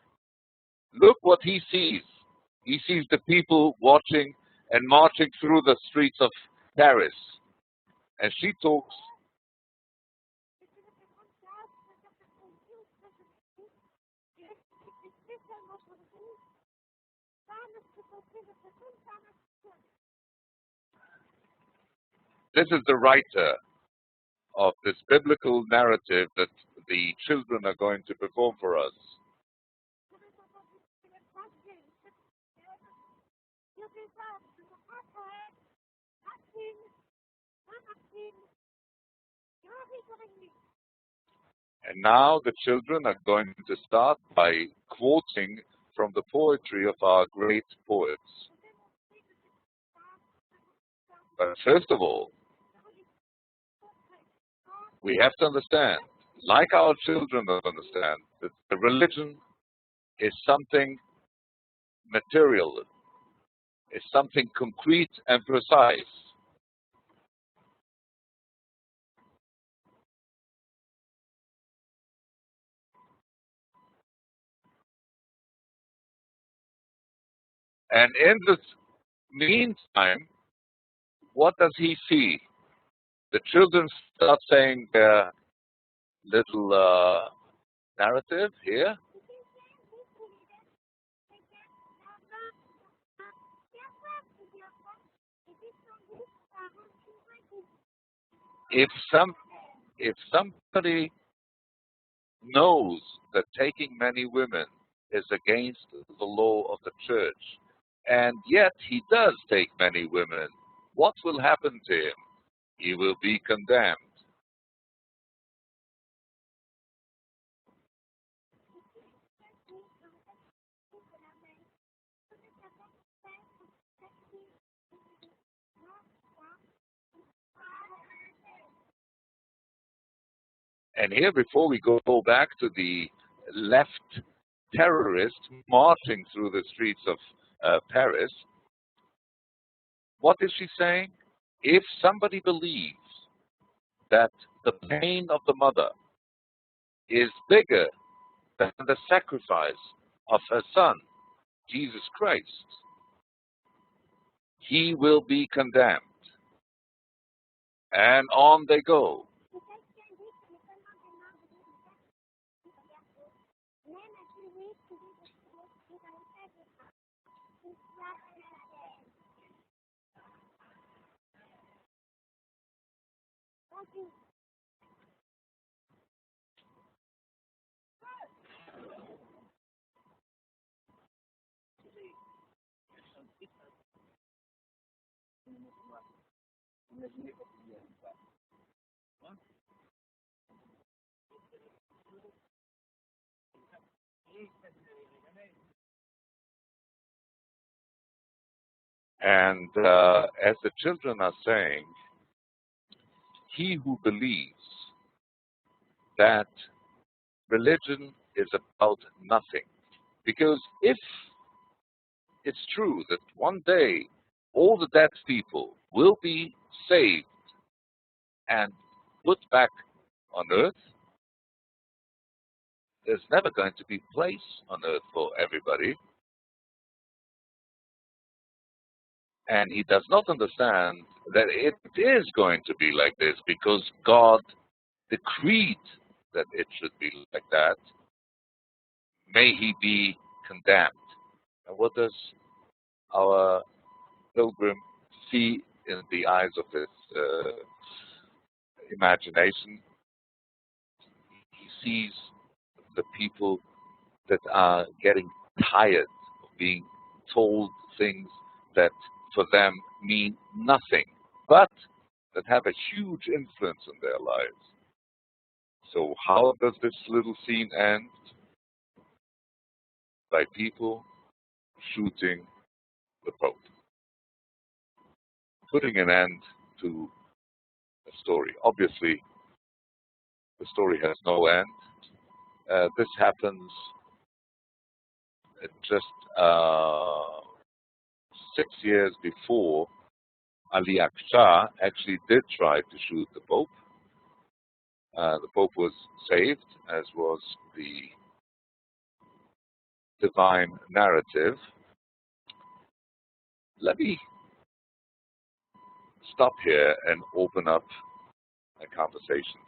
Look what he sees. He sees the people watching and marching through the streets of Paris. And she talks. This is the writer of this biblical narrative that the children are going to perform for us. And now the children are going to start by quoting from the poetry of our great poets. But first of all, we have to understand, like our children understand, that the religion is something material, is something concrete and precise. And in this meantime, what does he see? The children start saying their little narrative here. If somebody knows that taking many women is against the law of the church, and yet he does take many women, what will happen to him? He will be condemned. And here, before we go back to the left terrorist marching through the streets of Paris, what is she saying? If somebody believes that the pain of the mother is bigger than the sacrifice of her son, Jesus Christ, he will be condemned. And on they go. And as the children are saying, he who believes that religion is about nothing, because if it's true that one day all the dead people will be saved and put back on earth, there's never going to be place on earth for everybody. And he does not understand that it is going to be like this because God decreed that it should be like that. May he be condemned. And what does our pilgrim see in the eyes of his imagination? He sees the people that are getting tired of being told things that for them mean nothing, but that have a huge influence in their lives. So how does this little scene end? By people shooting the Pope, putting an end to a story. Obviously, the story has no end. This happens just 6 years before Ali Akshar actually did try to shoot the Pope. The Pope was saved, as was the divine narrative. Let me stop here and open up a conversation.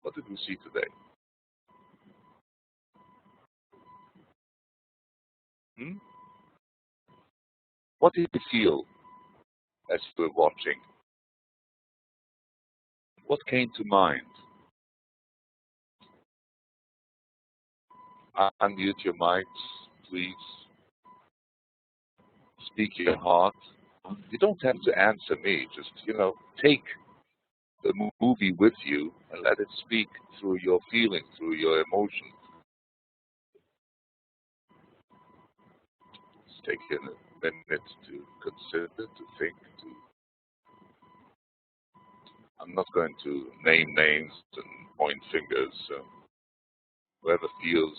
What did we see today? What did you feel as you were watching? What came to mind? Unmute your mics, please. Speak your heart. You don't have to answer me. Just, take the movie with you and let it speak through your feelings, through your emotions. Just take a minute to consider, to think. I'm not going to name names and point fingers. Whoever feels.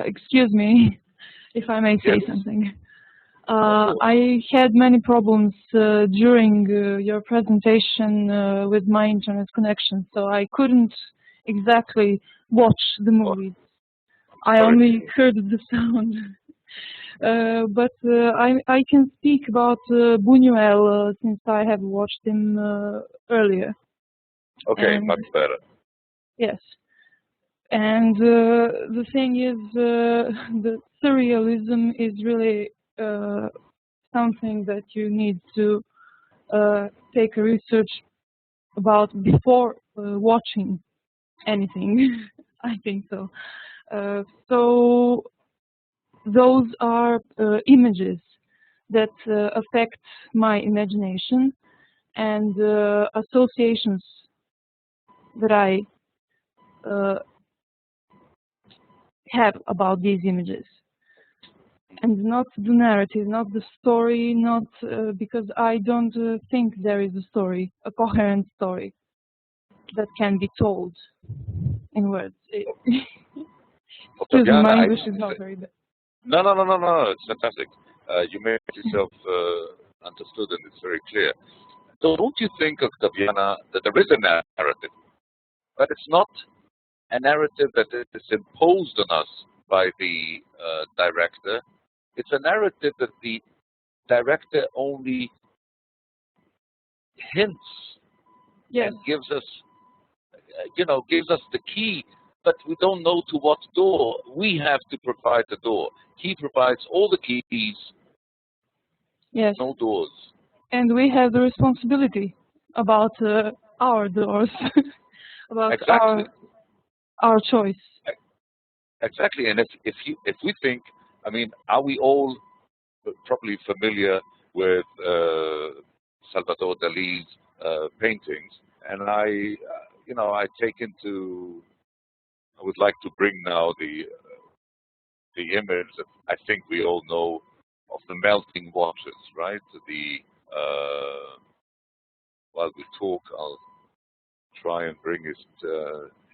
Excuse me, if I may say something. I had many problems during your presentation with my internet connection, so I couldn't exactly watch the movies. I only heard the sound. But I can speak about Buñuel since I have watched him earlier. Okay, much better. Yes. And the thing is, the surrealism is really something that you need to take a research about before watching anything. I think so. So those are images that affect my imagination and associations that I have about these images. and not the narrative, not the story, not because I don't think there is a story, a coherent story that can be told in words. Well, Excuse me, Tatiana, my English is not very bad. no, it's fantastic. You made yourself understood and it's very clear. So don't you think, Octaviana, that there is a narrative, but it's not a narrative that is imposed on us by the director. It's a narrative that the director only hints Yes, and gives us, gives us the key, but we don't know to what door. We have to provide the door. He provides all the keys, yes. no doors. And we have the responsibility about our doors, about Exactly, our choice. exactly. And if we think, I mean, are we all probably familiar with Salvador Dali's paintings? And I take into, I would like to bring now the image that I think we all know of the melting watches, right? While we talk, I'll try and bring it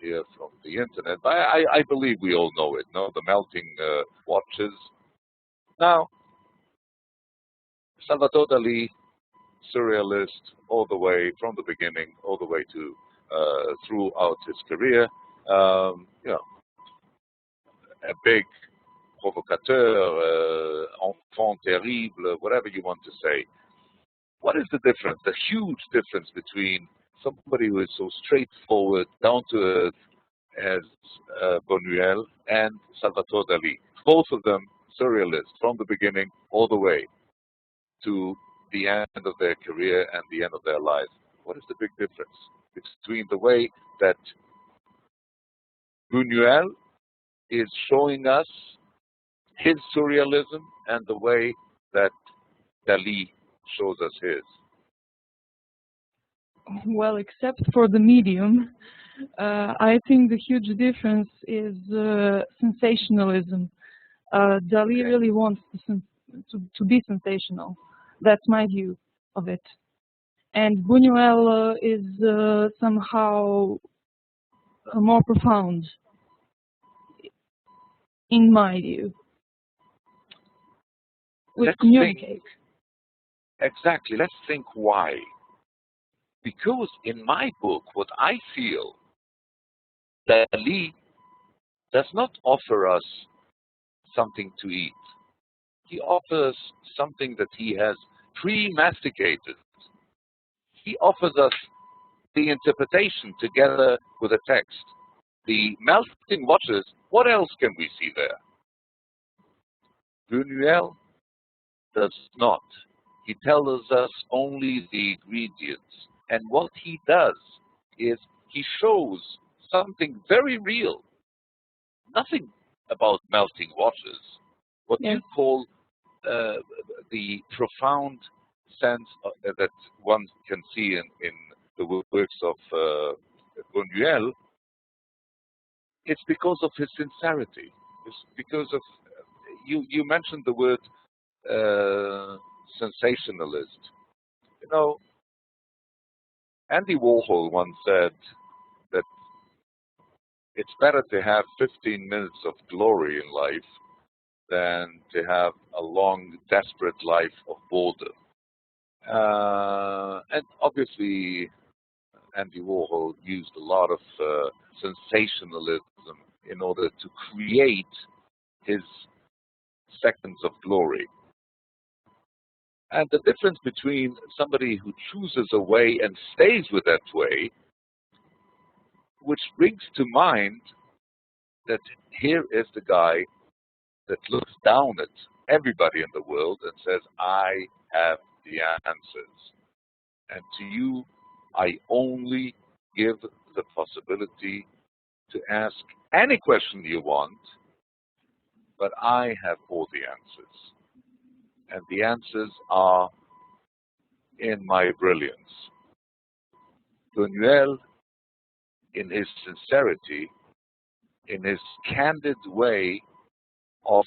here from the internet. But I believe we all know it, no? The melting watches. Now, Salvador Dali, surrealist, all the way from the beginning, all the way to throughout his career. A big provocateur, enfant terrible, whatever you want to say. What is the difference, the huge difference between somebody who is so straightforward, down to earth as Buñuel and Salvatore Dali? Both of them surrealists from the beginning all the way to the end of their career and the end of their lives. What is the big difference between the way that Buñuel is showing us his surrealism and the way that Dali shows us his? Well, except for the medium, I think the huge difference is sensationalism. Dali Okay. really wants to be sensational. That's my view of it. And Buñuel is somehow more profound, in my view, would Let's think. communicate. Exactly. Let's think why. Because in my book, what I feel, Dali does not offer us something to eat. He offers something that he has pre-masticated. He offers us the interpretation together with a text. The melting watches, what else can we see there? Buñuel does not. He tells us only the ingredients. And what he does is he shows something very real. Nothing about melting watches. What Yes, you call the profound sense that one can see in the works of Buñuel, it's because of his sincerity. It's because of, you mentioned the word sensationalist. You know, Andy Warhol once said that it's better to have 15 minutes of glory in life than to have a long, desperate life of boredom. And obviously, Andy Warhol used a lot of sensationalism in order to create his seconds of glory. And the difference between somebody who chooses a way and stays with that way, which brings to mind that here is the guy that looks down at everybody in the world and says, I have the answers. And to you, I only give the possibility to ask any question you want, but I have all the answers. And the answers are in my brilliance. Buñuel, in his sincerity, in his candid way of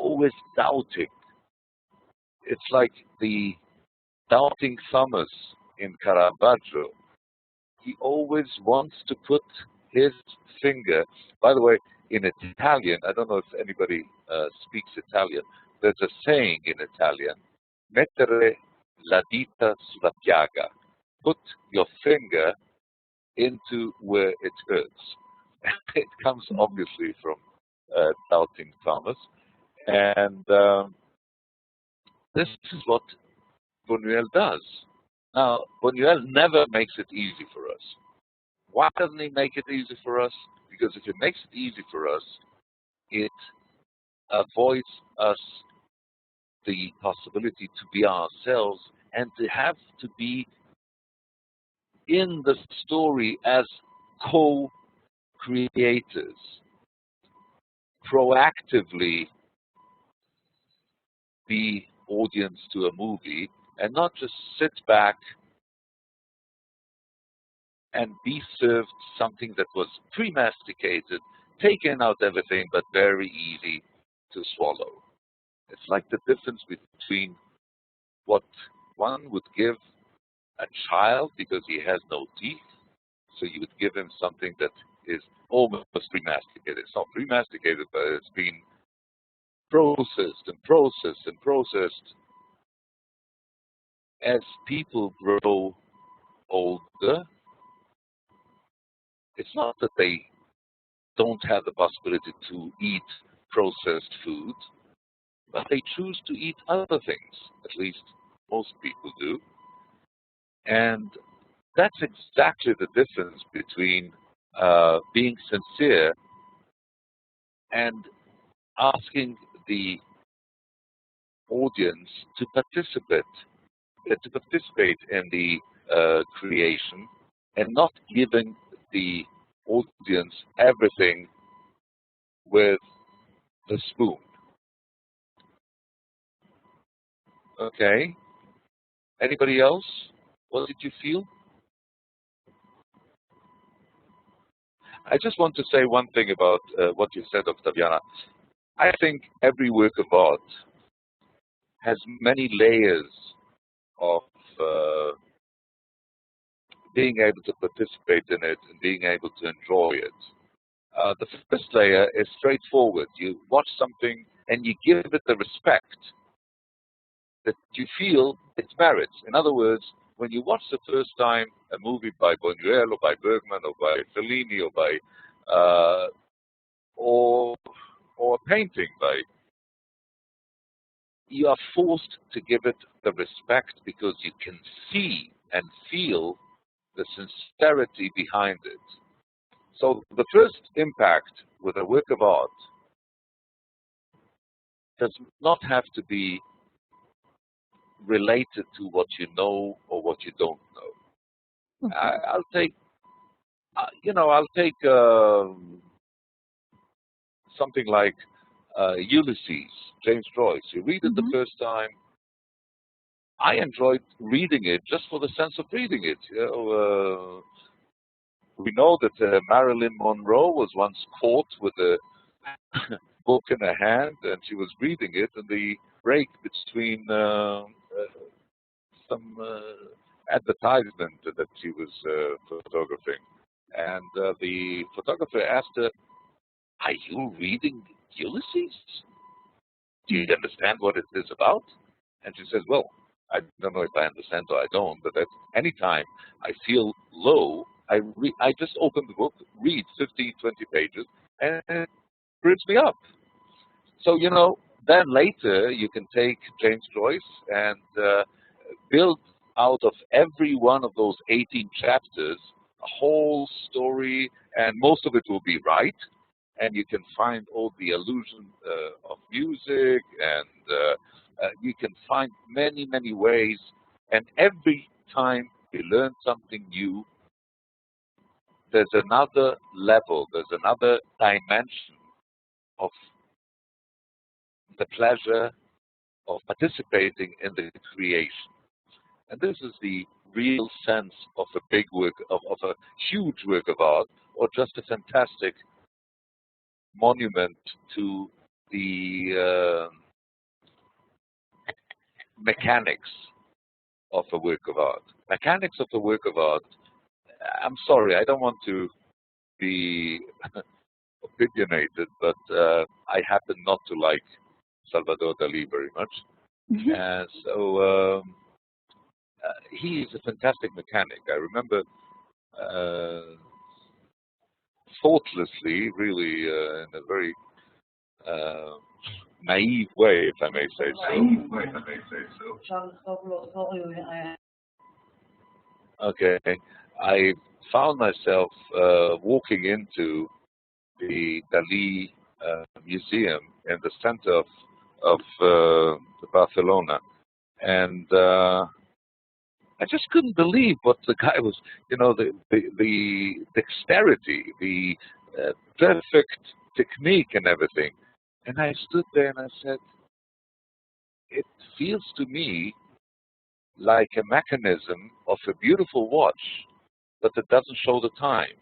always doubting. It's like the doubting Thomas in Caravaggio. He always wants to put his finger. By the way, in Italian, I don't know if anybody speaks Italian, there's a saying in Italian, mettere la dita sulla piaga. Put your finger into where it hurts. It comes obviously from doubting Thomas. And this is what Buñuel does. Now, Buñuel never makes it easy for us. Why doesn't he make it easy for us? Because if he makes it easy for us, it avoids us the possibility to be ourselves and to have to be in the story as co-creators, proactively be audience to a movie and not just sit back and be served something that was pre-masticated, taken out everything, but very easy to swallow. It's like the difference between what one would give a child because he has no teeth. So you would give him something that is almost pre-masticated. It's not pre-masticated, but it's been processed and processed and processed. As people grow older, it's not that they don't have the possibility to eat processed food, but they choose to eat other things. At least most people do. And that's exactly the difference between being sincere and asking the audience to participate in the creation and not giving the audience everything with the spoon. Okay. Anybody else? What did you feel? I just want to say one thing about what you said, Octaviana. I think every work of art has many layers of being able to participate in it and being able to enjoy it. The first layer is straightforward. You watch something and you give it the respect that you feel it merits. In other words, when you watch the first time a movie by Buñuel or by Bergman or by Fellini or by or a painting by, you are forced to give it the respect because you can see and feel the sincerity behind it. So the first impact with a work of art does not have to be related to what you know or what you don't know. Okay. I'll take, something like Ulysses, James Joyce. You read it the first time. I enjoyed reading it just for the sense of reading it. We know that Marilyn Monroe was once caught with a book in her hand, and she was reading it, and the break between some advertisement that she was photographing. And the photographer asked her, "Are you reading Ulysses? Do you understand what it is about?" And she says, "Well, I don't know if I understand or I don't, but at any time I feel low, I just open the book, read 15, 20 pages, and it brings me up." So, then later you can take James Joyce and build out of every one of those 18 chapters a whole story, and most of it will be right. And you can find all the allusion of music, and you can find many, many ways. And every time you learn something new, there's another level, there's another dimension of the pleasure of participating in the creation. And this is the real sense of a big work, of a huge work of art, or just a fantastic monument to the mechanics of a work of art. Mechanics of a work of art. I'm sorry, I don't want to be opinionated, but I happen not to like Salvador Dali very much. And so he is a fantastic mechanic. I remember thoughtlessly, really, in a very naive way, if I may say so. Okay, I found myself walking into the Dali museum in the center of Barcelona, and I just couldn't believe what the guy was. You know, the dexterity, the perfect technique, and everything. And I stood there and I said, "It feels to me like a mechanism of a beautiful watch, but it doesn't show the time."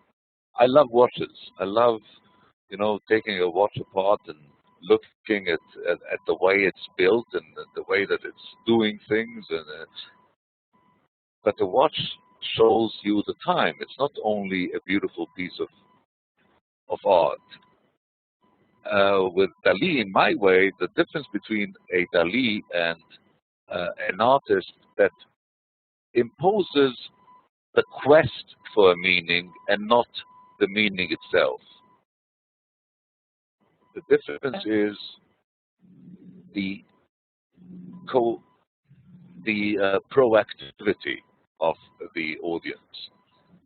I love watches. I love, you know, taking a watch apart and looking at the way it's built and the way that it's doing things. But the watch shows you the time. It's not only a beautiful piece of art. With Dali, in my way, the difference between a Dali and an artist that imposes the quest for a meaning and not the meaning itself. The difference is the proactivity of the audience.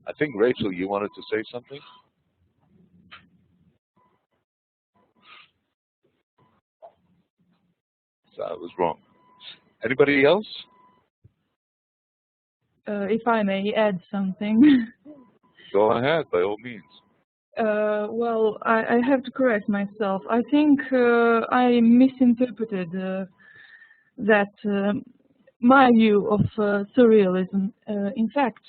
I think, Rachel, you wanted to say something? So I was wrong. Anybody else? If I may add something. Go ahead, by all means. Well, I have to correct myself. I think I misinterpreted that my view of surrealism. In fact,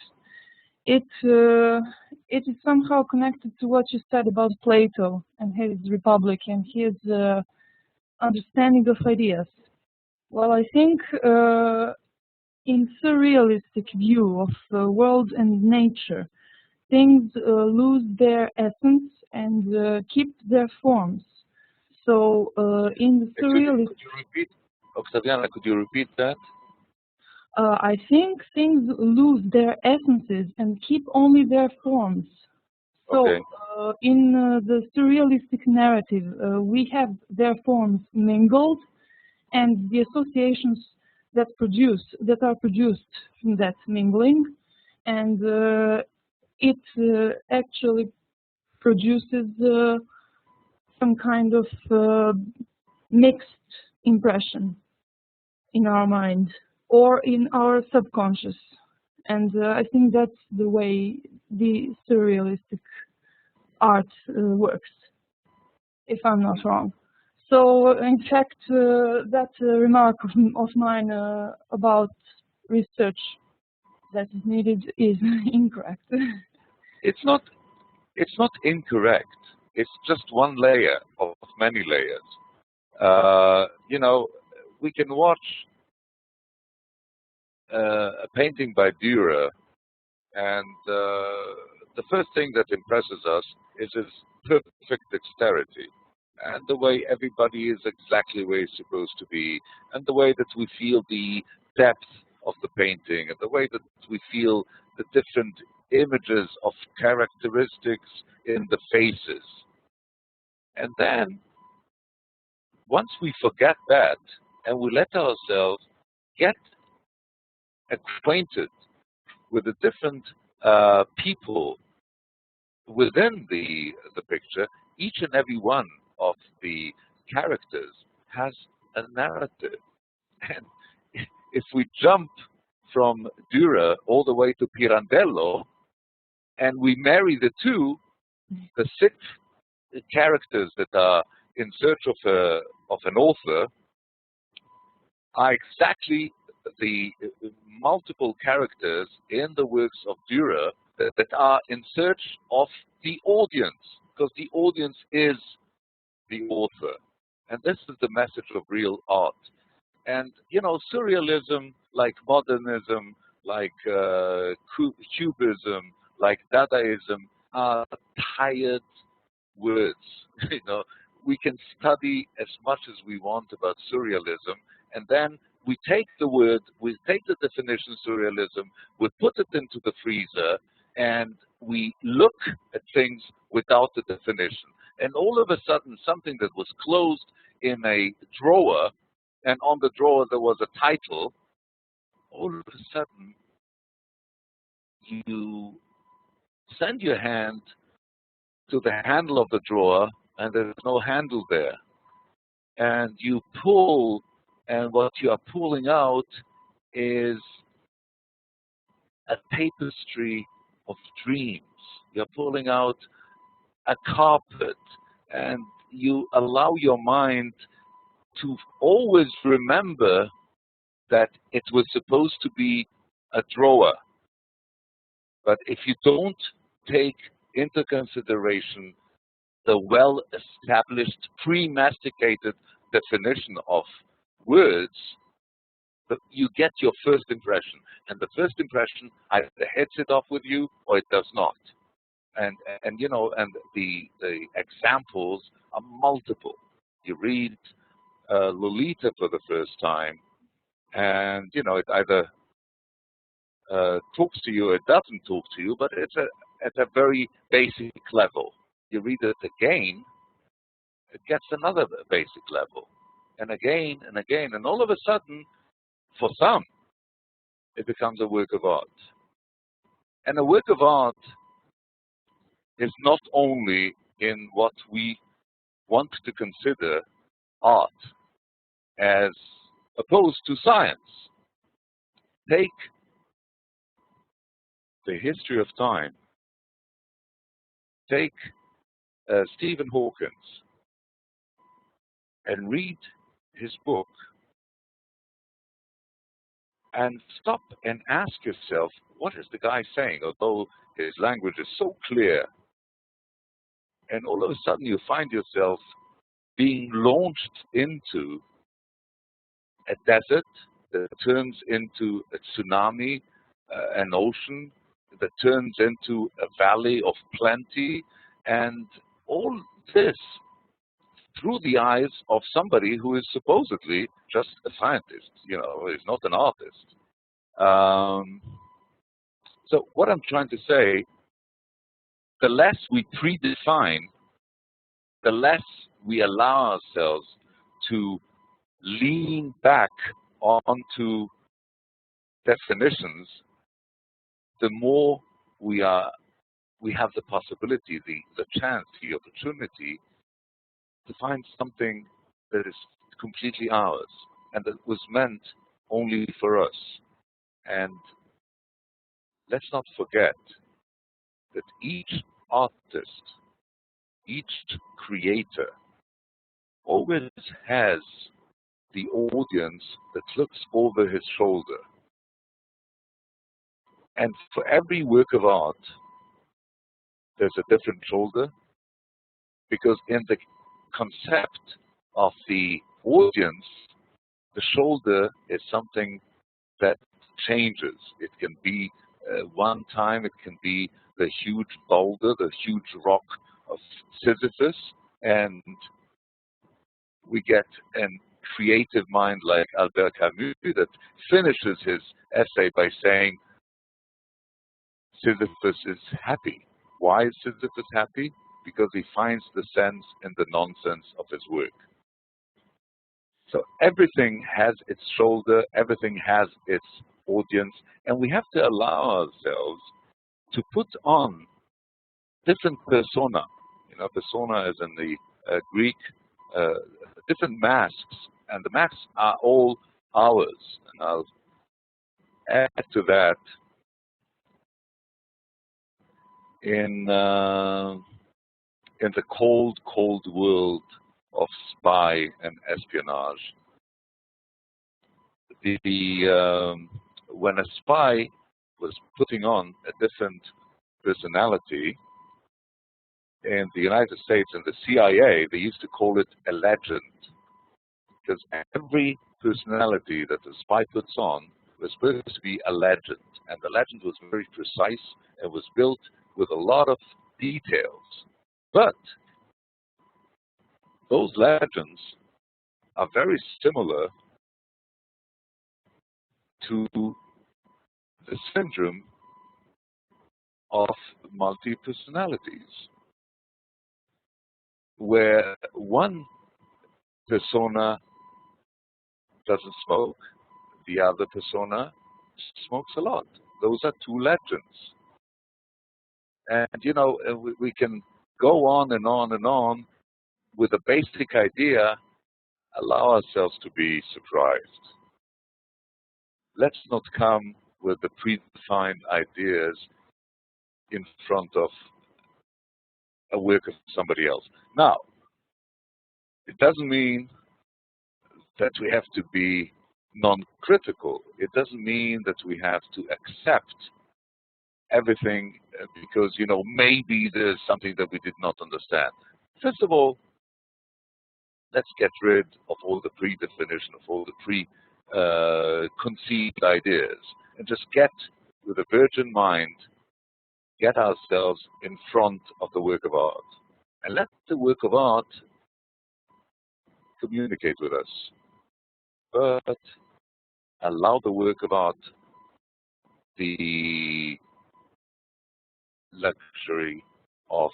it is somehow connected to what you said about Plato and his Republic and his understanding of ideas. Well, I think in surrealistic view of the world and nature, things lose their essence and keep their forms. So in the surrealist, could you repeat, Octaviana? Could you repeat that? I think things lose their essences and keep only their forms. So Okay. in the surrealistic narrative, we have their forms mingled, and the associations that are produced from that mingling, and it actually produces some kind of mixed impression in our mind or in our subconscious. And I think that's the way the surrealistic art works, if I'm not wrong. So, in fact, that remark of mine about research that is needed is incorrect. It's not incorrect. It's just one layer of many layers. You know, we can watch a painting by Dürer, and the first thing that impresses us is his perfect dexterity, and the way everybody is exactly where he's supposed to be, and the way that we feel the depth of the painting, and the way that we feel the different images of characteristics in the faces. And then, once we forget that, and we let ourselves get acquainted with the different people within the picture, each and every one of the characters has a narrative. And if we jump from Dürer all the way to Pirandello, and we marry the two, the 6 characters that are in search of an author are exactly the multiple characters in the works of Dürer that are in search of the audience, because the audience is the author. And this is the message of real art. And, you know, surrealism, like modernism, like cubism, like Dadaism, are tired words. You know, we can study as much as we want about surrealism, and then we take the word, we take the definition surrealism, we put it into the freezer, and we look at things without the definition. And all of a sudden, something that was closed in a drawer, and on the drawer there was a title, all of a sudden you send your hand to the handle of the drawer, and there's no handle there. And you pull, and what you are pulling out is a tapestry of dreams. You're pulling out a carpet, and you allow your mind to always remember that it was supposed to be a drawer. But if you don't take into consideration the well-established, pre-masticated definition of words, you get your first impression. And the first impression either hits it off with you or it does not. And you know, and the examples are multiple. You read Lolita for the first time, and you know, it either talks to you or it doesn't talk to you, but it's at a very basic level. You read it again, it gets another basic level, and again and again, and all of a sudden, for some, it becomes a work of art. And a work of art is not only in what we want to consider art as opposed to science. Take the history of time. Take Stephen Hawking and read his book and stop and ask yourself, what is the guy saying? Although his language is so clear, and all of a sudden you find yourself being launched into a desert that turns into a tsunami, an ocean that turns into a valley of plenty, and all this through the eyes of somebody who is supposedly just a scientist. You know, he's not an artist. So what I'm trying to say, the less we predefine, the less we allow ourselves to lean back onto definitions, the more we have the possibility, the chance, the opportunity to find something that is completely ours and that was meant only for us. And let's not forget that each artist, each creator always has the audience that looks over his shoulder. And for every work of art, there's a different shoulder, because in the concept of the audience, the shoulder is something that changes. It can be one time, it can be the huge boulder, the huge rock of Sisyphus, and we get a creative mind like Albert Camus that finishes his essay by saying, Sisyphus is happy. Why is Sisyphus happy? Because he finds the sense in the nonsense of his work. So everything has its shoulder, everything has its audience, and we have to allow ourselves to put on different persona. You know, persona is in the Greek, different masks, and the masks are all ours. And I'll add to that in the cold, cold world of spy and espionage. When a spy was putting on a different personality in the United States and the CIA, they used to call it a legend. because every personality that the spy puts on was supposed to be a legend, and the legend was very precise and was built with a lot of details. But those legends are very similar to the syndrome of multi-personalities, where one persona doesn't smoke, the other persona smokes a lot. Those are two legends. And, you know, we can go on and on and on with a basic idea, allow ourselves to be surprised. Let's not come with the predefined ideas in front of a work of somebody else. Now, it doesn't mean that we have to be non-critical. It doesn't mean that we have to accept everything because, you know, maybe there's something that we did not understand. First of all, let's get rid of all the predefinition, of all the preconceived ideas, and just get, with a virgin mind, get ourselves in front of the work of art. And let the work of art communicate with us. But allow the work of art the luxury of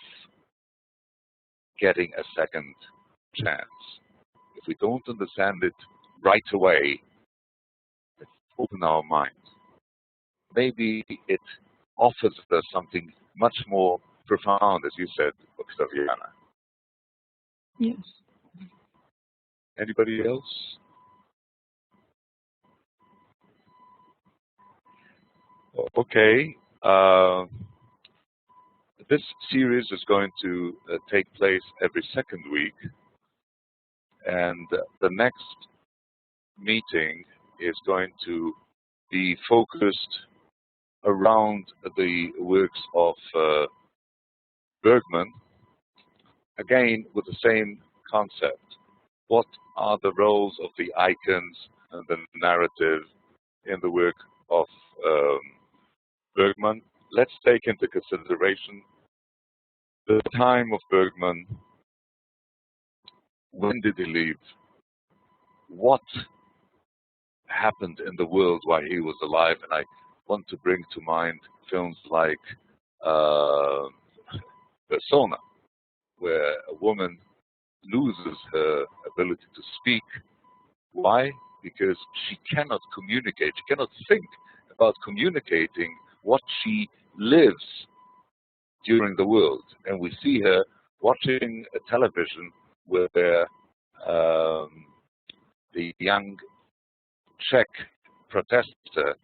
getting a second chance. If we don't understand it right away, let's open our mind. Maybe it offers us something much more profound, as you said, Octaviana. Yes. Anybody else? Okay. This series is going to take place every second week, and the next meeting is going to be focused around the works of Bergman, again with the same concept. What are the roles of the icons and the narrative in the work of Bergman? Let's take into consideration the time of Bergman. When did he leave? What happened in the world while he was alive? And I want to bring to mind films like Persona, where a woman loses her ability to speak. Why? Because she cannot communicate. She cannot think about communicating what she lives during the world. And we see her watching a television where the young Czech protester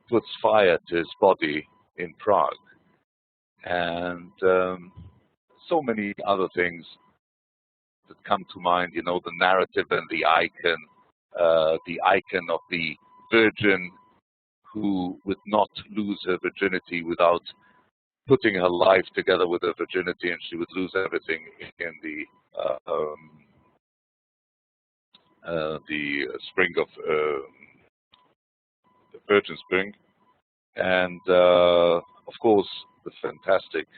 puts fire to his body in Prague. And so many other things that come to mind, you know, the narrative and the icon of the virgin who would not lose her virginity without putting her life together with her virginity, and she would lose everything in the spring of the Virgin Spring, and of course the fantastic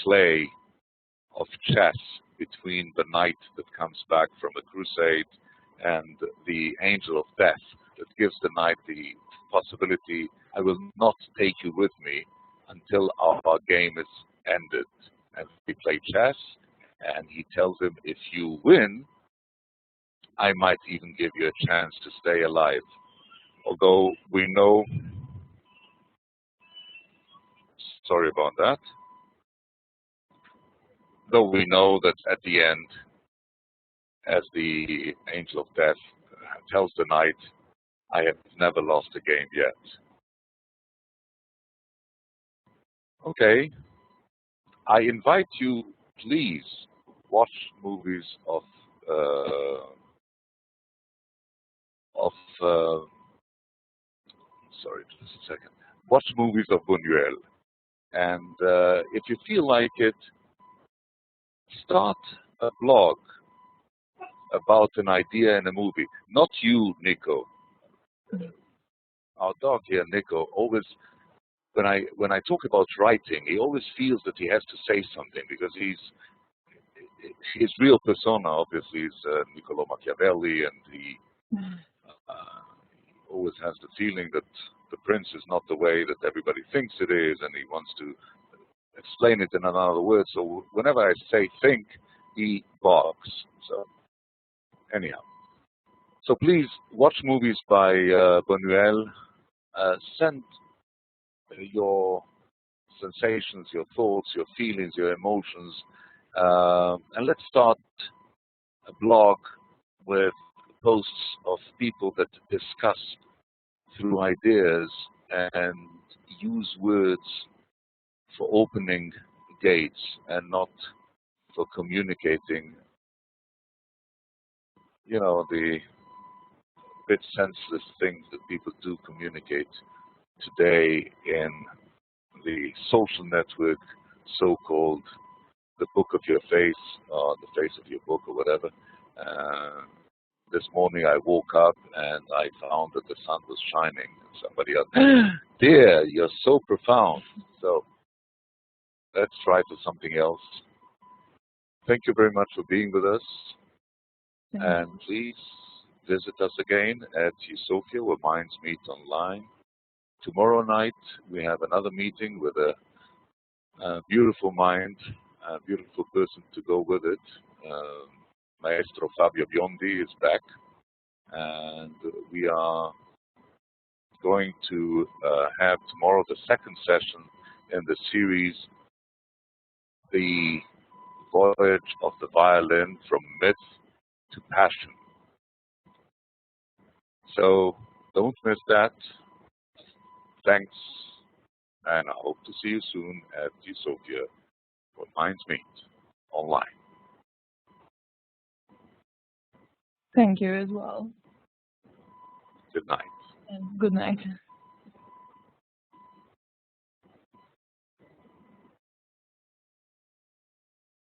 play of chess between the knight that comes back from a crusade and the angel of death that gives the knight the possibility, I will not take you with me until our game is ended. And we play chess, and he tells him, if you win, I might even give you a chance to stay alive. Although we know, sorry about that, though we know that at the end, as the angel of death tells the knight, I have never lost a game yet. Okay, I invite you, please watch movies of sorry, just a second. Watch movies of Buñuel, and if you feel like it, start a blog about an idea in a movie. Not you, Nico. Our dog here, Nico, always when I talk about writing, he always feels that he has to say something because his real persona obviously is Niccolo Machiavelli, and he always has the feeling that the prince is not the way that everybody thinks it is, and he wants to explain it in another word. So whenever I say think, he barks. So anyhow, so please watch movies by Buñuel. Send your sensations, your thoughts, your feelings, your emotions, and let's start a blog with posts of people that discuss through ideas and use words for opening gates and not for communicating, you know, the bit senseless things that people do communicate today in the social network, so-called the book of your face, or the face of your book, or whatever. This morning I woke up and I found that the sun was shining. And somebody else, dear, you're so profound. So let's try for something else. Thank you very much for being with us. And please visit us again at Eusofia, where Minds Meet Online. Tomorrow night we have another meeting with a beautiful mind, a beautiful person to go with it. Maestro Fabio Biondi is back, and we are going to have tomorrow the second session in the series, The Voyage of the Violin from Myth to Passion. So don't miss that. Thanks, and I hope to see you soon at Eusofia, where Minds Meet Online. Thank you as well. Good night. And good night.